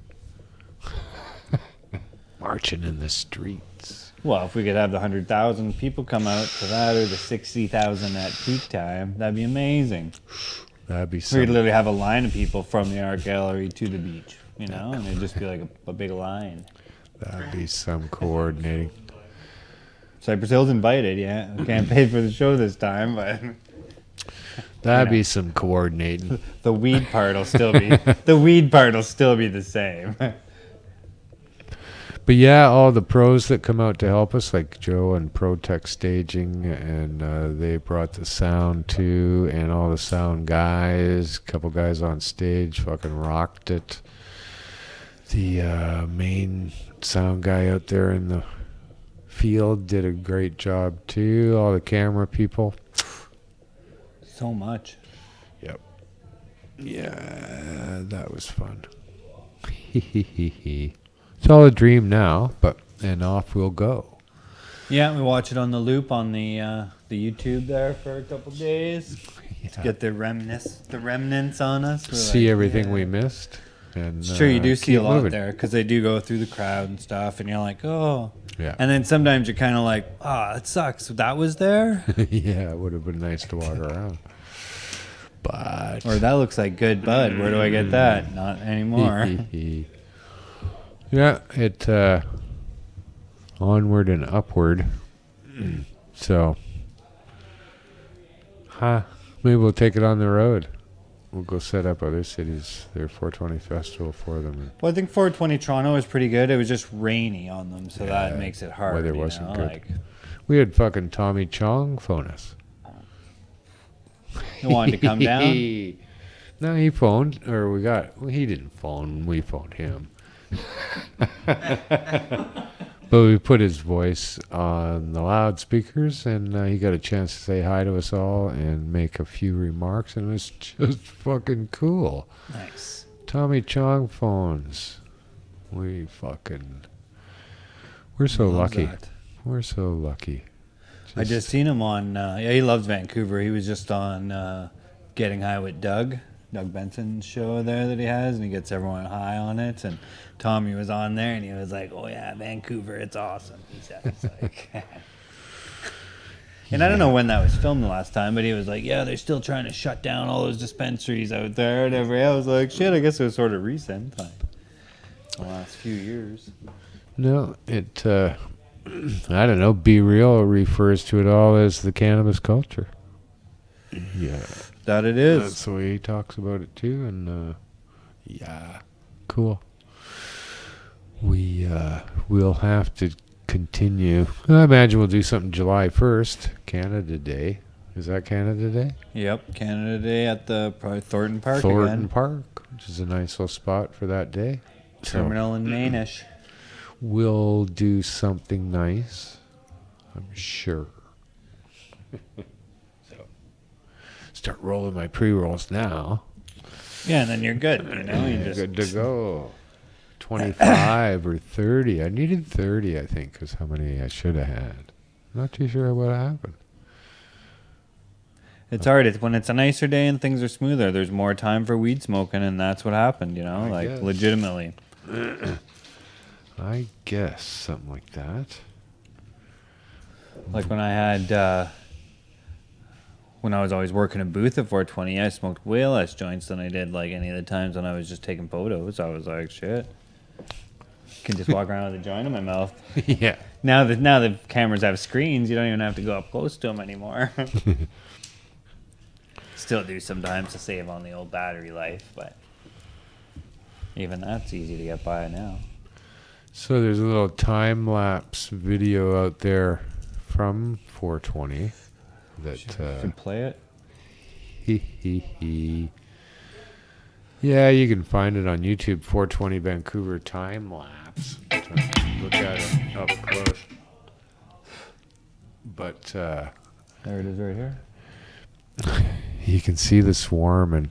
Marching in the streets. Well, if we could have the 100,000 people come out to that or the 60,000 at peak time, that'd be amazing. That'd be We could something. literally have a line of people from the art gallery to the beach, and it'd just be like a big line. That'd be some coordinating. Cypress Hill's invited, yeah. We can't pay for the show this time, but That'd be some coordinating. the weed part will still be the same. But yeah, all the pros that come out to help us, like Joe and ProTech Staging, and they brought the sound too, and all the sound guys, a couple guys on stage fucking rocked it. The main sound guy out there in the field did a great job too. All the camera people. So much. Yep. Yeah, that was fun. It's all a dream now, and off we'll go. Yeah, we watch it on the loop on the YouTube there for a couple days. Yeah. Get the remnants on us. We're See like, everything yeah. we missed. And It's true, you do see keep a lot moving. there because they do go through the crowd and stuff, and you're like, oh. Yeah. And then sometimes you're kind of like, it sucks. That was there? Yeah, it would have been nice to walk around. But Or that looks like good bud. Where do I get that? Not anymore. yeah, it onward and upward. So, maybe we'll take it on the road. We'll go set up other cities. Their 420 festival for them. Well, I think 420 Toronto was pretty good. It was just rainy on them, so that Yeah, makes it hard. weather you wasn't know? good. Like, We had fucking Tommy Chong phone us. he wanted to come down. No, he phoned, or he didn't phone, we phoned him. But we put his voice on the loudspeakers, and he got a chance to say hi to us all and make a few remarks, and it was just fucking cool. Nice. Tommy Chong phones. We're so Loves lucky. that. We're so lucky. I just seen him on. He loves Vancouver. He was just on Getting High with Doug Benson's show there that he has, and he gets everyone high on it. And Tommy was on there, and he was like, "Oh yeah, Vancouver, it's awesome." He said, "It's like." And I don't know when that was filmed the last time, but he was like, "Yeah, they're still trying to shut down all those dispensaries out there." And I was like, "Shit, I guess it was sort of recent, like the last few years." No, it, I don't know, Be Real refers to it all as the cannabis culture. Yeah. That it is. That's the way he talks about it too, and, yeah, cool. We'll have to continue. I imagine we'll do something July 1st, Canada Day. Is that Canada Day? Yep, Canada Day at the probably Thornton Park Thornton again. Park, which is a nice little spot for that day. So, Terminal and Mainish. we'll do something nice. I'm sure. So, start rolling my pre-rolls now. Yeah, and then you're good. You know, you just Good to go. 25 or 30. I needed 30, I think, because how many I should have had. Not too sure what happened. It's hard. It's when it's a nicer day and things are smoother. There's more time for weed smoking, and that's what happened. You know, I like guess. legitimately. I guess something like that. Like when I had, when I was always working a booth at 420, I smoked way less joints than I did like any of the times when I was just taking photos. I was like, shit, can just walk around with a joint in my mouth. Yeah. Now the cameras have screens, you don't even have to go up close to them anymore. Still do sometimes to save on the old battery life, but even that's easy to get by now. So there's a little time-lapse video out there from 420 that Should play it. Yeah, you can find it on YouTube. 420 Vancouver time-lapse. Look at it up close. But There it is, right here. you can see the swarm, and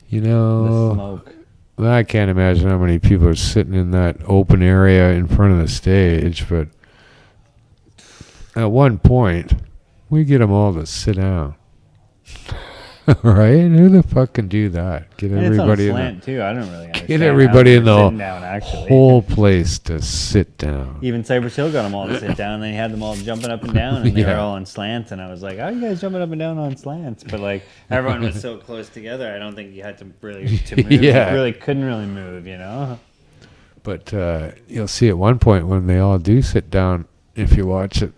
you The know, smoke. I can't imagine how many people are sitting in that open area in front of the stage, but at one point, we get them all to sit down. Right? Who the fuck can do that? Get And everybody it's on in slant too. I don't really understand. get how everybody they're in the sitting down, actually. whole place to sit down. Even Cypress Hill got them all to sit down, and then he had them all jumping up and down, and they Yeah. were all on slants. And I was like, "How are you guys jumping up and down on slants?" But like everyone was so close together, I don't think you had to really move. Yeah. You really couldn't really move, you know. But you'll see at one point when they all do sit down, if you watch it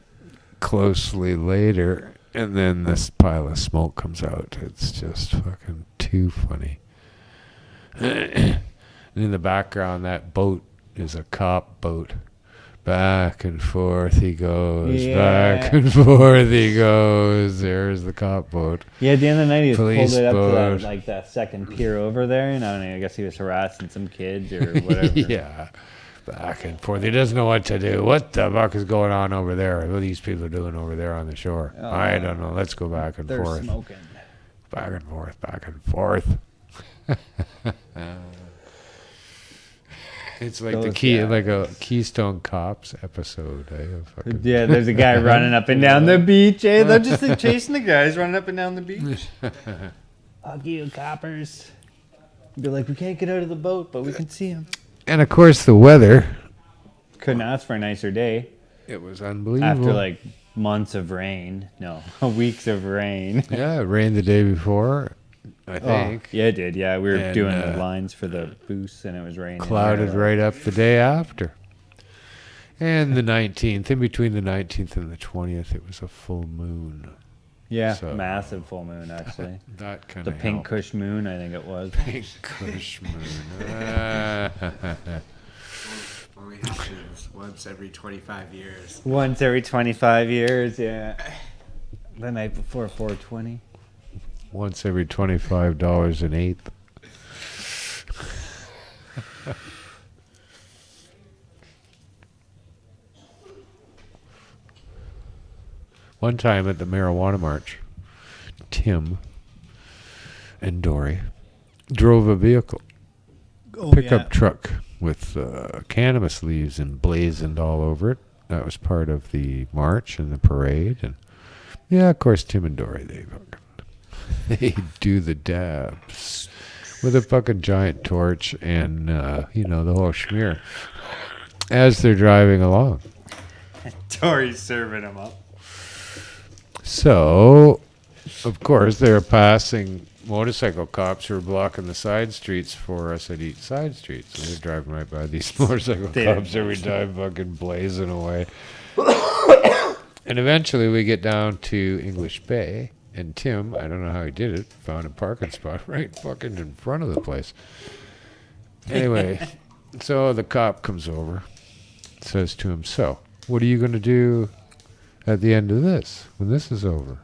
closely later, and then this pile of smoke comes out. It's just fucking too funny. And in the background, that boat is a cop boat. Back and forth he goes. Yeah. Back and forth he goes. There's the cop boat. Yeah, at the end of the night, he just Police pulled it up to boat. that, like that second pier over there, and I don't know. I guess he was harassing some kids or whatever. Yeah. Back and forth. He doesn't know what to do. What the fuck is going on over there? What are these people doing over there on the shore? I don't know. Let's go back and They're forth. smoking. Back and forth. Back and forth. It's like Those like a Keystone Cops episode. Fucking Yeah, there's a guy running up and down the beach. Eh? They're just like, chasing the guys running up and down the beach. Fuck you, coppers. Be like, we can't get out of the boat, but we can see him. And of course, the weather. Couldn't ask for a nicer day. It was unbelievable. After like months of rain. No, weeks of rain. Yeah, it rained the day before, I think. Yeah, it did. Yeah, we were And, doing the lines for the booths, and it was raining. Clouded right up the day after. And the 19th, in between the 19th and the 20th, it was a full moon. Yeah, So- massive full moon, actually. That kind The of pink Kush moon, I think it was. Pink Kush moon. Only happens once every 25 years. Once every 25 years, yeah. The night before 420. Once every $25 an eighth. One time at the marijuana march, Tim and Dory drove a vehicle, pickup truck with cannabis leaves emblazoned all over it. That was part of the march and the parade. And yeah, of course, Tim and Dory, they do the dabs with a fucking giant torch and, the whole schmear as they're driving along. Tori's serving him up. So, of course, they're passing motorcycle cops who are blocking the side streets for us at each side street. So they're driving right by these motorcycle cops every time, fucking blazing away. And eventually we get down to English Bay, and Tim, I don't know how he did it, found a parking spot right fucking in front of the place. Anyway, so the cop comes over, says to him, "So, what are you going to do at the end of this, when this is over?"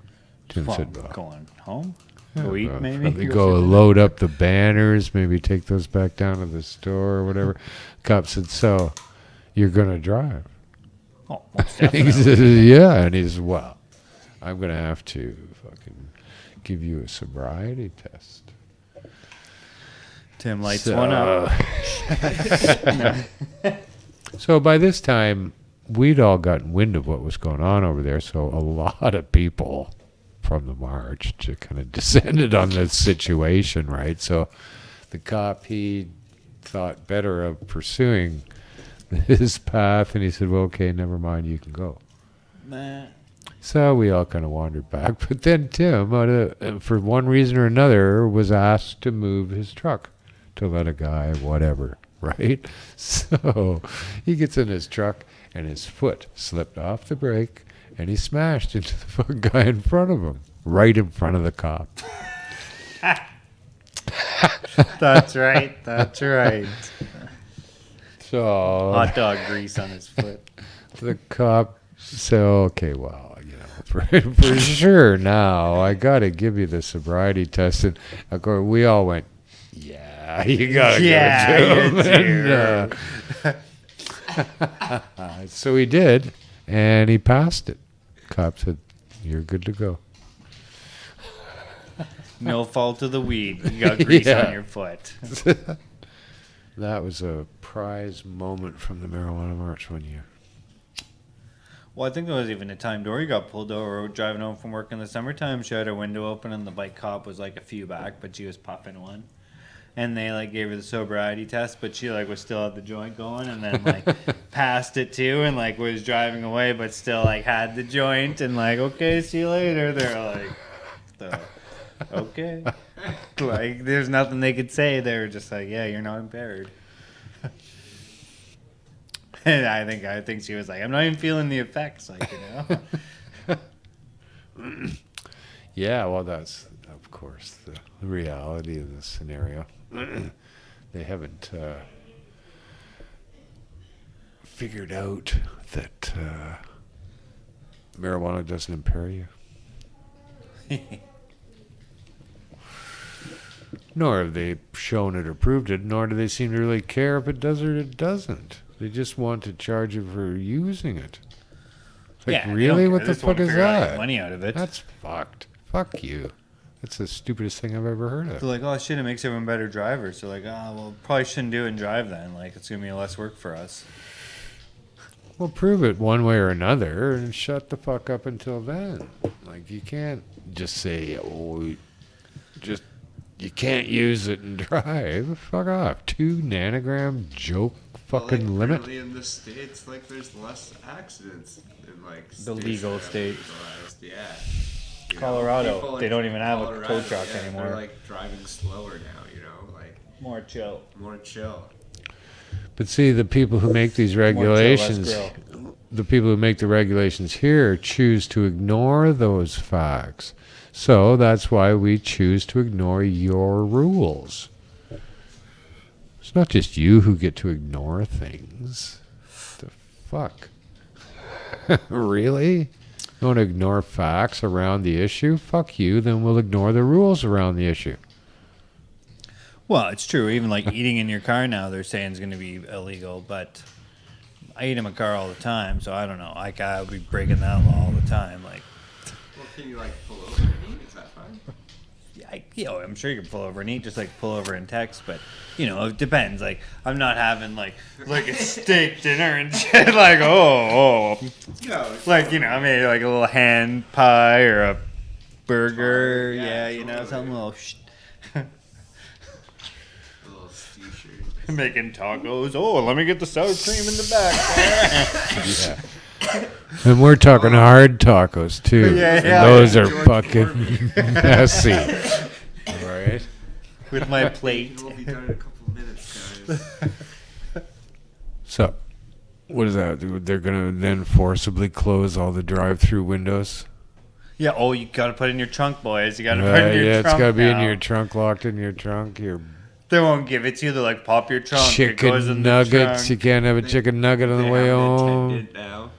Tim said, "Well, Going home? Go eat, maybe? probably go load up the banners, maybe take those back down to the store or whatever." Cop said, "So, you're going to drive. Oh, most He definitely. says, yeah. And he says, well, I'm going to have to fucking give you a sobriety test. Tim lights So- one up. So by this time, we'd all gotten wind of what was going on over there. So a lot of people from the march just kind of descended on this situation, right? So the cop, he thought better of pursuing his path, and he said, well, okay, never mind, you can go. Nah. So we all kind of wandered back. But then Tim, for one reason or another, was asked to move his truck to let a guy, whatever, right? So he gets in his truck, and his foot slipped off the brake, and he smashed into the fucking guy in front of him, right in front of the cop. That's right. That's right. So Hot dog grease on his foot. the cop said, okay, well, for sure now, I got to give you the sobriety test. And of course, we all went, yeah, you got to go to him. And, so he did, and he passed it. Cop said, you're good to go. No fault of the weed. You got grease Yeah. on your foot. That was a prize moment from the Marijuana March one year. Well, I think there was even a time Dory got pulled over driving home from work in the summertime. She had her window open, and the bike cop was like a few back, but she was puffing one. And they like gave her the sobriety test, but she like was still had the joint going, and then like passed it too, and like was driving away, but still like had the joint, and like, okay, see you later. They're like, okay, like there's nothing they could say. They were just like, yeah, you're not impaired. And I think she was like, I'm not even feeling the effects, like, you know. Yeah, well, that's, of course, the reality of the scenario. They haven't figured out that marijuana doesn't impair you. Nor have they shown it or proved it, nor do they seem to really care if it does or it doesn't. They just want to charge you for using it. It's like, Yeah, they really? don't What care. the They just wanna fuck is figure out how to that? get money out of it. That's fucked. Fuck you. That's the stupidest thing I've ever heard They're of. like, oh shit, it makes everyone better drivers. So like, oh well, probably shouldn't do it and drive then. Like, it's gonna be less work for us. Well, prove it one way or another and shut the fuck up until then. Like, you can't just say, oh, you can't use it and drive. Fuck off. 2 nanogram joke fucking like, limit. Apparently in the States, like, there's less accidents in, like, The states legal that have state. legalized. Yeah. You know, Colorado, people they in don't even have a Colorado, tow truck yeah, anymore. They're, like, driving slower now, you know? Like, More chill. more chill. But see, the people who make these regulations, the people who make the regulations here choose to ignore those facts. So that's why we choose to ignore your rules. It's not just you who get to ignore things. The fuck? Really? You want to ignore facts around the issue? Fuck you, then we'll ignore the rules around the issue. Well, it's true. Even like eating in your car now, they're saying is going to be illegal. But I eat in my car all the time, so I don't know. Like I'll be breaking that law all the time. Like, Well, can you, like, pull over and eat? Is that fine? I'm sure you can pull over and eat, just like pull over and text. But you know, it depends. Like I'm not having like a steak dinner and shit. Like No. like you know, I mean like a little hand pie or a burger. Yeah, Yeah, you know, totally. something little. A little t-shirt. Making tacos. Oh, let me get the sour cream in the back. Yeah. And we're talking hard tacos too. Yeah, And yeah. those are George fucking messy. All right. With my It plate. will be done in a couple of minutes, guys. So, what is that? They're gonna then forcibly close all the drive-through windows. Yeah. Oh, you gotta put it in your trunk, boys. You gotta put it in your Yeah, trunk. it's gotta be in now. your trunk, locked in your trunk. Your They won't give it to you. They're like, pop your trunk. It goes in chicken the nuggets. You trunk. can't have a chicken nugget on They the way have an home. attendant now.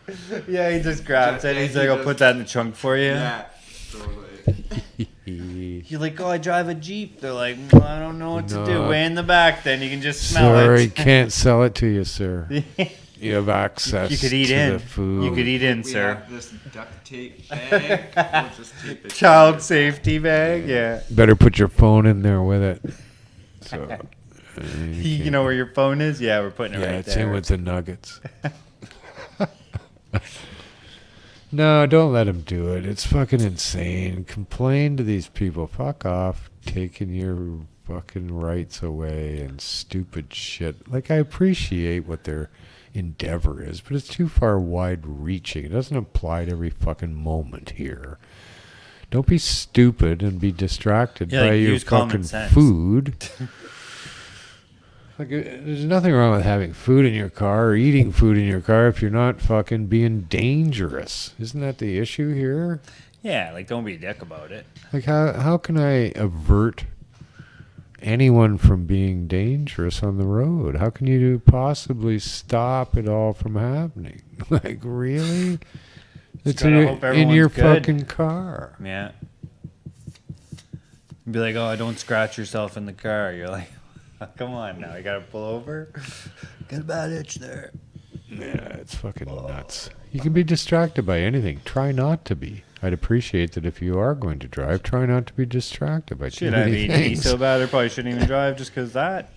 Yeah, he just grabs it. He's like, I'll put that in the trunk for you. Yeah. Totally. You're like, oh, I drive a Jeep. They're like, well, I don't know what to do. No. Way in the back, then you can just smell Sorry, it. can't sell it to you, sir. You have access You could eat to in. the food. You could eat in, We sir. have this duct tape bag. We'll just tape it Child together. safety bag. Yeah. Better put your phone in there with it. So, You know where your phone is? Yeah, we're putting it yeah, right it's there. in with the nuggets. No, don't let them do it. It's fucking insane. Complain to these people. Fuck off, taking your fucking rights away and stupid shit. Like, I appreciate what their endeavor is, but it's too far wide-reaching. It doesn't apply to every fucking moment here. Don't be stupid and be distracted Yeah, by like, your use common fucking sense. food. Like, there's nothing wrong with having food in your car or eating food in your car if you're not fucking being dangerous. Isn't that the issue here? Yeah, like don't be a dick about it. Like, how can I avert anyone from being dangerous on the road? How can you possibly stop it all from happening? Like, really? It's gotta hope in your everyone's good. fucking car. Yeah. Be like, oh, don't scratch yourself in the car. You're like, come on now, you gotta pull over. Got a bad itch there. Yeah, it's fucking nuts. You can be distracted by anything. Try not to be. I'd appreciate that if you are going to drive, try not to be distracted by too Shit, I have many ADD things. so bad I probably shouldn't even drive just because that.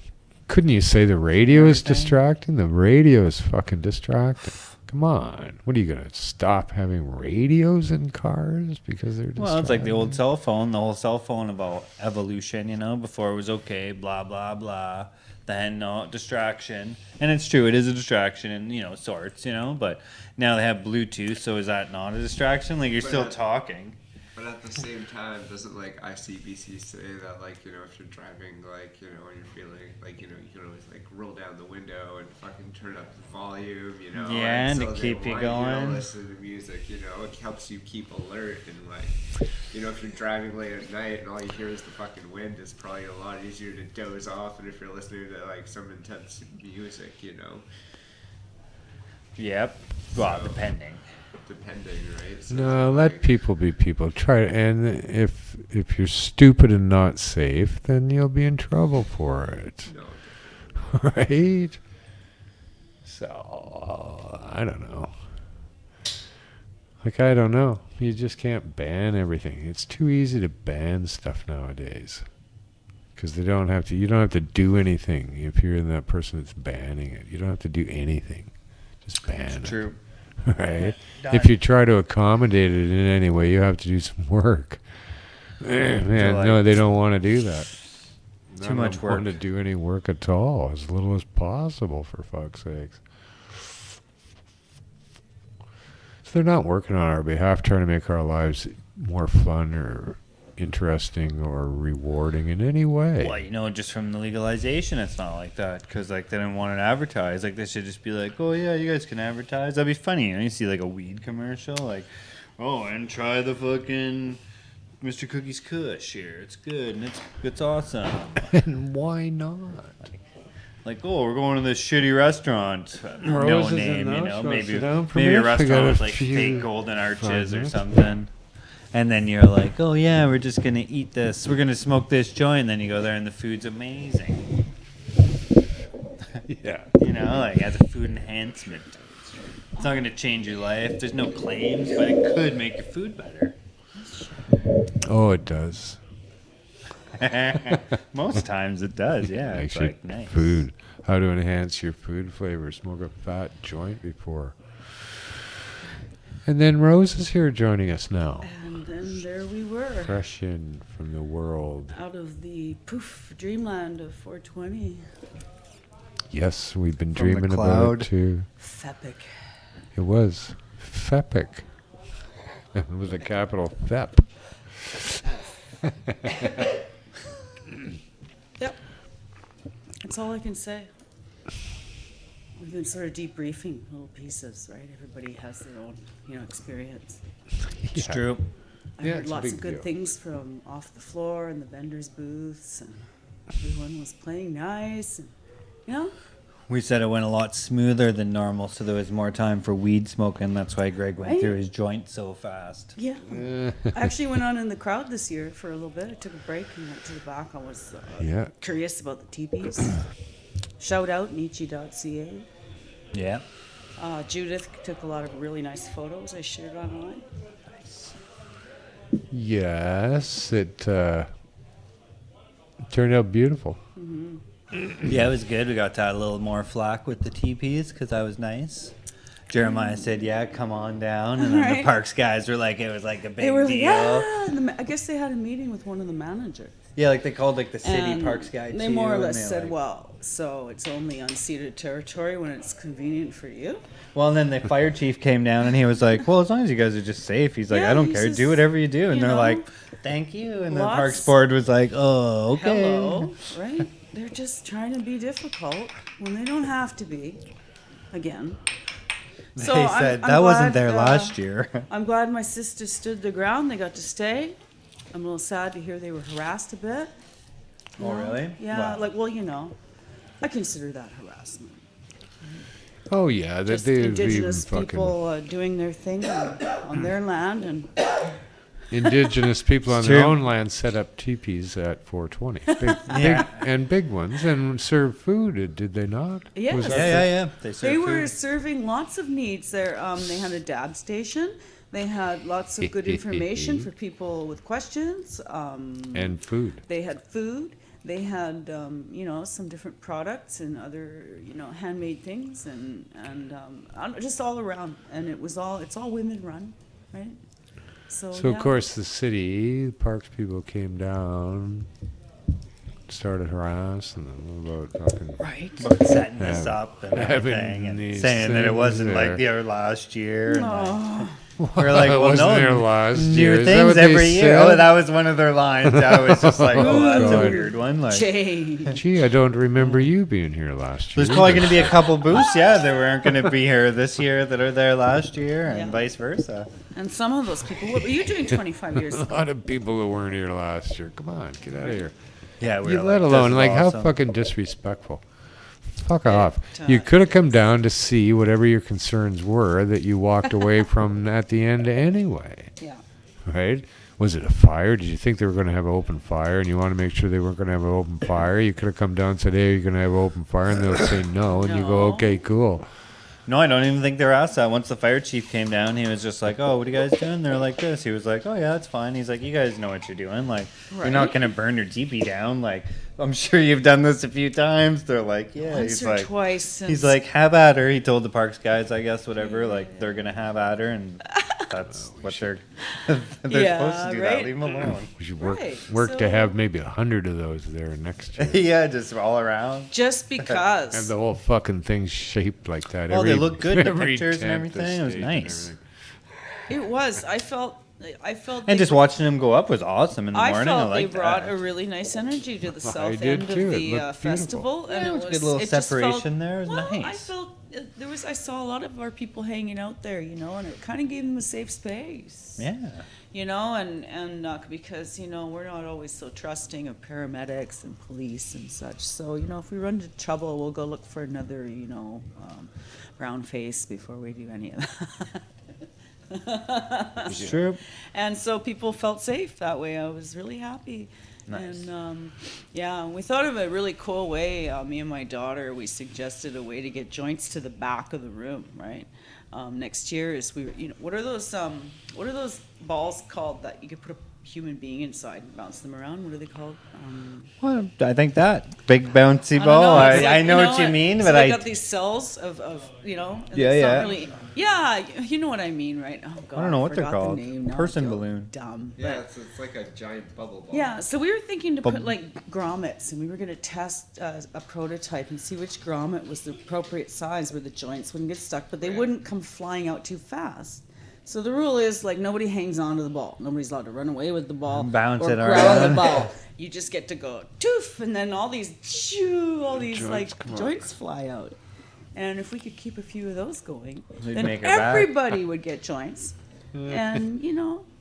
Couldn't you say the radio is Everything. distracting? The radio is fucking distracting. Come on. What are you going to stop having radios in cars because they're distracting? Well, it's like the old cell phone, the whole cell phone about evolution, you know, before it was okay, blah, blah, blah. Then, no, distraction. And it's true, it is a distraction in, you know, sorts, you know, but now they have Bluetooth, so is that not a distraction? Like, you're But still at- talking. But at the same time, doesn't like ICBC say that like, you know, if you're driving, like, you know, and you're feeling like, you know, you can always like roll down the window and fucking turn up the volume, you know. Yeah, and to so they keep you want going. to listen to music, you know, it helps you keep alert and like, you know, if you're driving late at night and all you hear is the fucking wind, it's probably a lot easier to doze off than if you're listening to like some intense music, you know. Yep. Well, So- depending. Depending, right? So No, it's let like- people be people. Try, and if you're stupid and not safe, then you'll be in trouble for it. No, Right? So, I don't know. Like, I don't know. You just can't ban everything. It's too easy to ban stuff nowadays. Because they don't have to, you don't have to do anything if you're that person that's banning it. You don't have to do anything. Just ban it. True. Right? Done. If you try to accommodate it in any way, you have to do some work. Man, like- no, they don't want to do that. Too None of much them want work. to do any work at all, as little as possible, for fuck's sakes. So they're not working on our behalf, trying to make our lives more fun or interesting or rewarding in any way. Well, you know, just from the legalization, it's not like that because like they didn't want it advertised. Like they should just be like, oh yeah, you guys can advertise. That'd be funny. You know, you see like a weed commercial, like, oh, and try the fucking Mr. Cookie's Kush here. It's good and it's awesome. And why not? Like, oh, we're going to this shitty restaurant. No Roses and name, you those. know, Wanna maybe sit down for maybe a minute? We got restaurant a with like few fake golden arches or minutes. something. And then you're like, oh yeah, we're just gonna eat this. We're gonna smoke this joint. And then you go there and the food's amazing. Yeah. You know, like as a food enhancement. It's not gonna change your life. There's no claims, but it could make your food better. Oh, it does. Most times it does. Yeah, Makes it's your like nice. food. How to enhance your food flavor. Smoke a fat joint before. And then Rose is here joining us now. And then there we were, Fresh in from the world. out of the poof dreamland of 420. Yes, we've been From the dreaming about cloud. it too. Fepic. It was FEPIC. It was a capital FEP. Yep. That's all I can say. We've been sort of debriefing little pieces, right? Everybody has their own, experience. It's true. I Yeah, heard it's a lots big of good deal. things from off the floor and the vendors' booths, and everyone was playing nice, and We said it went a lot smoother than normal, so there was more time for weed smoking. That's why Greg went Right. through his joint so fast. yeah. I actually went on in the crowd this year for a little bit. I took a break and went to the back. I was Yeah. curious about the teepees. Shout out Nietzsche.ca. Yeah. Judith took a lot of really nice photos I shared online. Yes, it turned out beautiful. Yeah, it was good. We got that a little more flack with the teepees because that was nice. Jeremiah said, "Yeah, come on down," and then the Right. Parks guys were like, "It was like a big They were, deal." yeah. And I guess they had a meeting with one of the managers. Yeah, like they called like the city And Parks guy they too. more or and less they, said, like- well, so it's only unceded territory when it's convenient for you. Well, and then the fire chief came down and he was like, "Well, as long as you guys are just safe," he's like, Yeah, "I don't he care. says, Do whatever you do." And you they're know, like, "Thank you." And the lots- Parks board was like, "Oh, okay." Hello, right? They're just trying to be difficult when they don't have to be. Again. They So I'm- said I'm that wasn't glad, there last year. I'm glad my sisters stood their ground. They got to stay. I'm a little sad to hear they were harassed a bit. you Oh, know? really? Yeah, Wow. I consider that harassment. Oh yeah, that Just they've even indigenous fucking people doing their thing on their land, and indigenous people on It's their true. own land set up teepees at 420, Yeah. big ones, and served food. Did they not? Yes. Was Yeah, that yeah, yeah. They, serve they were food. serving lots of needs. There, they had a dab station. They had lots of good information for people with questions. and food? They had food. They had, some different products and other, handmade things and just all around. And it's all women run, right? So So yeah. of course the city parks people came down, started harassing them about fucking. Right. About setting this Have- up and having everything, and these saying that it things wasn't there. like their last year. And like, Oh, we're like, well, wasn't no, there last year. new Is that things what they every year. said? Oh, that was one of their lines. I was just like, oh, that's a God. weird one. Like, change. Gee, I don't remember you being here last year. there's probably going to be a couple booths, yeah, that weren't going to be here this year that are there last year, and Yeah. vice versa. And some of those people, what were you doing 25 years A ago? lot of people who weren't here last year. Come on, get out of here. Yeah, we You were let like, alone this is like awesome. how fucking disrespectful. Fuck off. uh, You could have come down to see whatever your concerns were that you walked away from at the end anyway, Yeah. right? Was it a fire? Did you think they were going to have an open fire and you want to make sure they weren't going to have an open fire? You could have come down and said, hey, you're going to have an open fire, and they'll say no, and you go, No. okay, cool. No, I don't even think they were asked that. Once the fire chief came down, he was just like, "Oh, what are you guys doing?" They're like this. He was like, "Oh yeah, that's fine." He's like, "You guys know what you're doing. Like, you're not Right. gonna burn your teepee down. Like, I'm sure you've done this a few times." They're like, "Yeah." Once He's or like, twice since. he's like, "Have at her." He told the parks guys, I guess, whatever. Like, they're gonna have at her, and that's what they're Yeah, supposed to do. That right? leave them alone. We should work Right, to so- have maybe 100 of those there next year. Yeah, just all around. just Have because. the whole fucking thing shaped like that. Well, they every- look good in the every pictures and tent, everything. the It was stage nice. and It was. I felt. And they- just watching them go up was awesome in the I morning. felt I they liked brought that. a really nice energy to the I south did end of too. It the looked festival, and Yeah, it it was was a good little it just felt- separation there. It was well, I nice. felt there was. I saw a lot of our people hanging out there, and it kind of gave them a safe space. Yeah. And because we're not always so trusting of paramedics and police and such. So if we run into trouble, we'll go look for another brown face before we do any of that. It's true. And so people felt safe that way. I was really happy. Nice. And we thought of a really cool way. Me and my daughter, we suggested a way to get joints to the back of the room, right? Next year is what are those balls called that you could put a human being inside and bounce them around? What are they called? Well, I think that big bouncy I don't ball. know, it's I like, know what you mean, so but they I got these cells of and Yeah, it's yeah. Not really, yeah, you know what I mean, right? Oh God, I don't know what they're forgot the called. name now. I Person feel balloon. Dumb. Yeah, but- it's like a giant bubble ball. yeah, so we were thinking to Bub- put like grommets, and we were going to test a prototype and see which grommet was the appropriate size where the joints wouldn't get stuck, but they wouldn't come flying out too fast. So the rule is like nobody hangs on to the ball. Nobody's allowed to run away with the ball Bounce or it grab around. the ball. You just get to go toof, and then all these joints come out. joints fly out. And if we could keep a few of those going, We'd then make it back. everybody would get joints, and it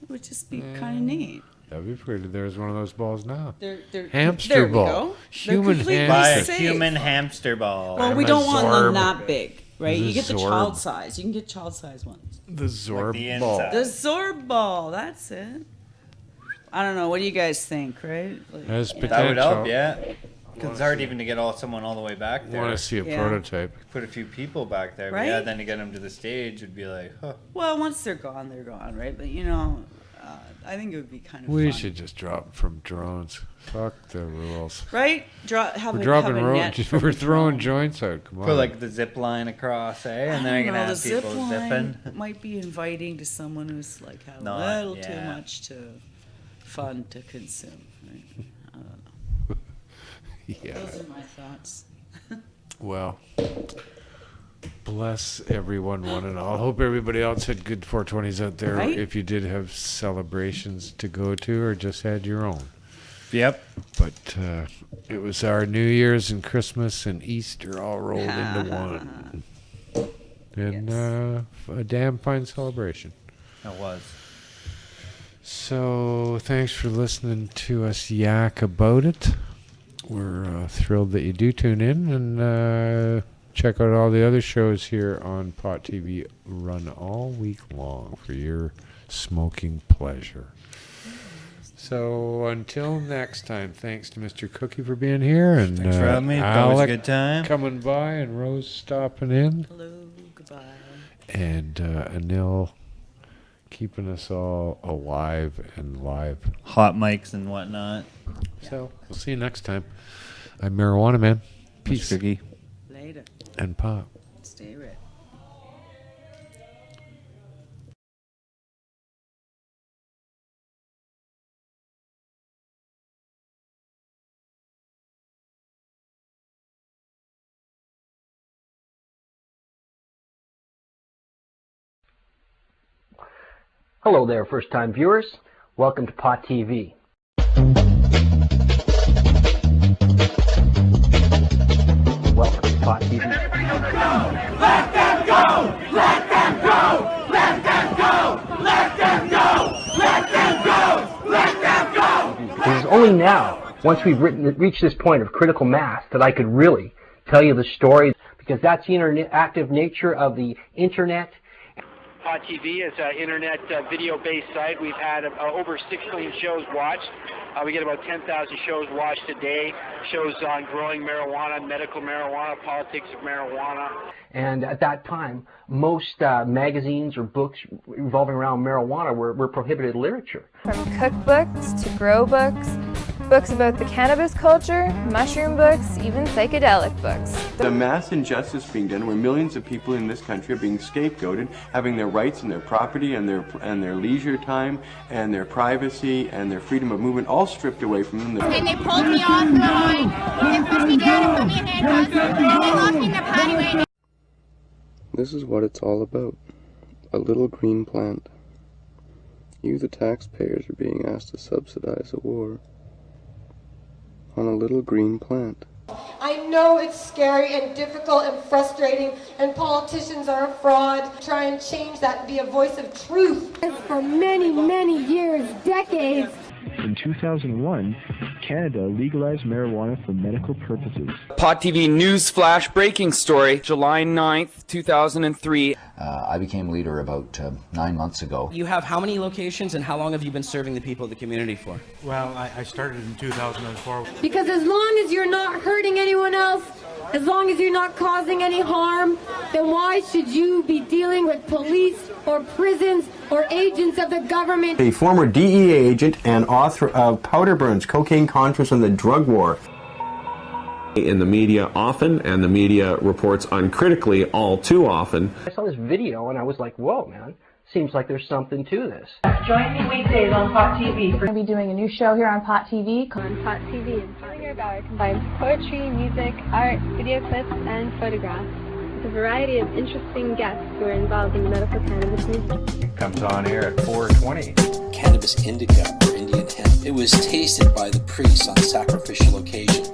would just be kind of neat. That'd be pretty. There's one of those balls now. They're Hamster there we ball. go. They're Human completely buy a hamster. safe. human hamster ball. Well, we a don't want them Zorb. that big, right? The You get the Zorb. child size. You can get child size ones. The Zorb the ball. inside. The Zorb ball. That's it. I don't know. What do you guys think, right? Like, Has yeah. That would help, potential. yeah. Because it's hard even to get someone all the way back there. Want to see a Yeah. prototype? Put a few people back there. But Right? yeah, then to get them to the stage would be like, huh. Well, once they're gone, right? But I think it would be kind of We fun. should just drop from drones. Fuck the rules. Right? We're dropping We're throwing joints out. Come on. Put like the zip line across, eh? And then you're gonna have the people zip line zipping. might be inviting to someone who's like had a Not- little too yeah. much fun to consume. Right? I don't know. Yeah. Those are my thoughts. Well, bless everyone, one and all. Hope everybody else had good 420s out there. Right? If you did have celebrations to go to or just had your own. Yep. But it was our New Year's and Christmas and Easter all rolled into one. And a damn fine celebration. It was. So thanks for listening to us yak about it. We're thrilled that you do tune in, and check out all the other shows here on Pot TV, run all week long for your smoking pleasure. So until next time, thanks to Mr. Cookie for being here, and Thanks for having me. That was a Alec good time. coming by, and Rose stopping in, Hello, goodbye. and Anil keeping us all alive and live. Hot mics and whatnot. So we'll see you next time. I'm Marijuana Man. Peace Cookie. Later. and pop. Stay red. Hello there, first-time viewers. Welcome to Pot TV. Welcome to Pot TV. Let them go! Let them go! Let them go! Let them go! Let them go! Let them go! It is only now, once we've reached this point of critical mass, that I could really tell you the story, because that's the interactive nature of the internet. Pod TV is an internet video-based site. We've had over 6 million shows watched. We get about 10,000 shows watched a day. Shows on growing marijuana, medical marijuana, politics of marijuana. And at that time, most magazines or books revolving around marijuana were prohibited literature. From cookbooks to grow books, books about the cannabis culture, mushroom books, even psychedelic books. The mass injustice being done where millions of people in this country are being scapegoated, having their rights and their property and their leisure time and their privacy and their freedom of movement all stripped away from them. And they pulled me off the line, they pushed me down and put me in handcuffs, and they locked me in the patio. This is what it's all about. A little green plant. You, the taxpayers, are being asked to subsidize a war on a little green plant. I know it's scary and difficult and frustrating, and politicians are a fraud. Try and change that and be a voice of truth. For many, many years, decades. In 2001, Canada legalized marijuana for medical purposes. Pot TV News Flash breaking story, July 9th, 2003. I became leader about 9 months ago. You have how many locations and how long have you been serving the people of the community for? Well, I started in 2004. Because as long as you're not hurting anyone else, as long as you're not causing any harm, then why should you be dealing with police or prisons or agents of the government? A former DEA agent and author of Powder Burns, Cocaine Contras and the Drug War. In the media often, and the media reports uncritically all too often. I saw this video and I was like, whoa, man. Seems like there's something to this. Join me weekdays on Pot TV. We're going to be doing a new show here on Pot TV. On Pot TV and Pot Your Bar combines poetry, music, art, video clips, and photographs with a variety of interesting guests who are involved in the medical cannabis movement. It comes on air at 4:20. Cannabis indica or Indian hemp. It was tasted by the priests on sacrificial occasions.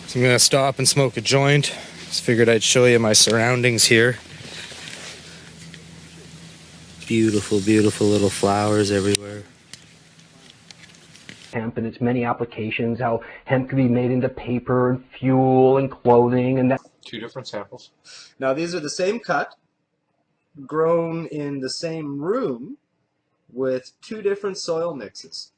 So I'm gonna stop and smoke a joint. Just figured I'd show you my surroundings here. Beautiful, beautiful little flowers everywhere. hemp and its many applications, how hemp can be made into paper and fuel and clothing, and that. Two different samples. Now these are the same cut, grown in the same room, with two different soil mixes.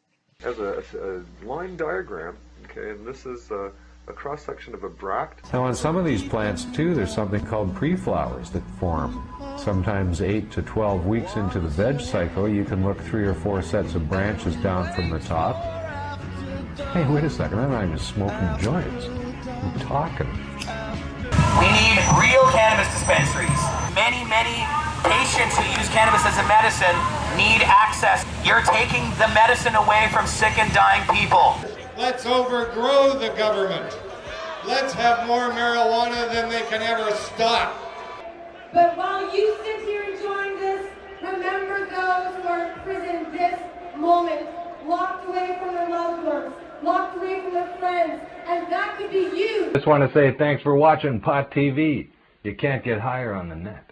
As a line diagram, okay, and this is a cross-section of a bract. Now on some of these plants too, there's something called pre-flowers that form. Sometimes 8 to 12 weeks into the veg cycle, you can look 3 or 4 sets of branches down from the top. Hey, wait a second, I'm not even smoking joints. I'm talking. We need real cannabis dispensaries. Many patients who use cannabis as a medicine need access. You're taking the medicine away from sick and dying people. Let's overgrow the government. Let's have more marijuana than they can ever stop. But while you sit here enjoying this, remember those who are in prison this moment, locked away from their loved ones, locked away from their friends, and that could be you. Just want to say thanks for watching Pot TV. You can't get higher on the net.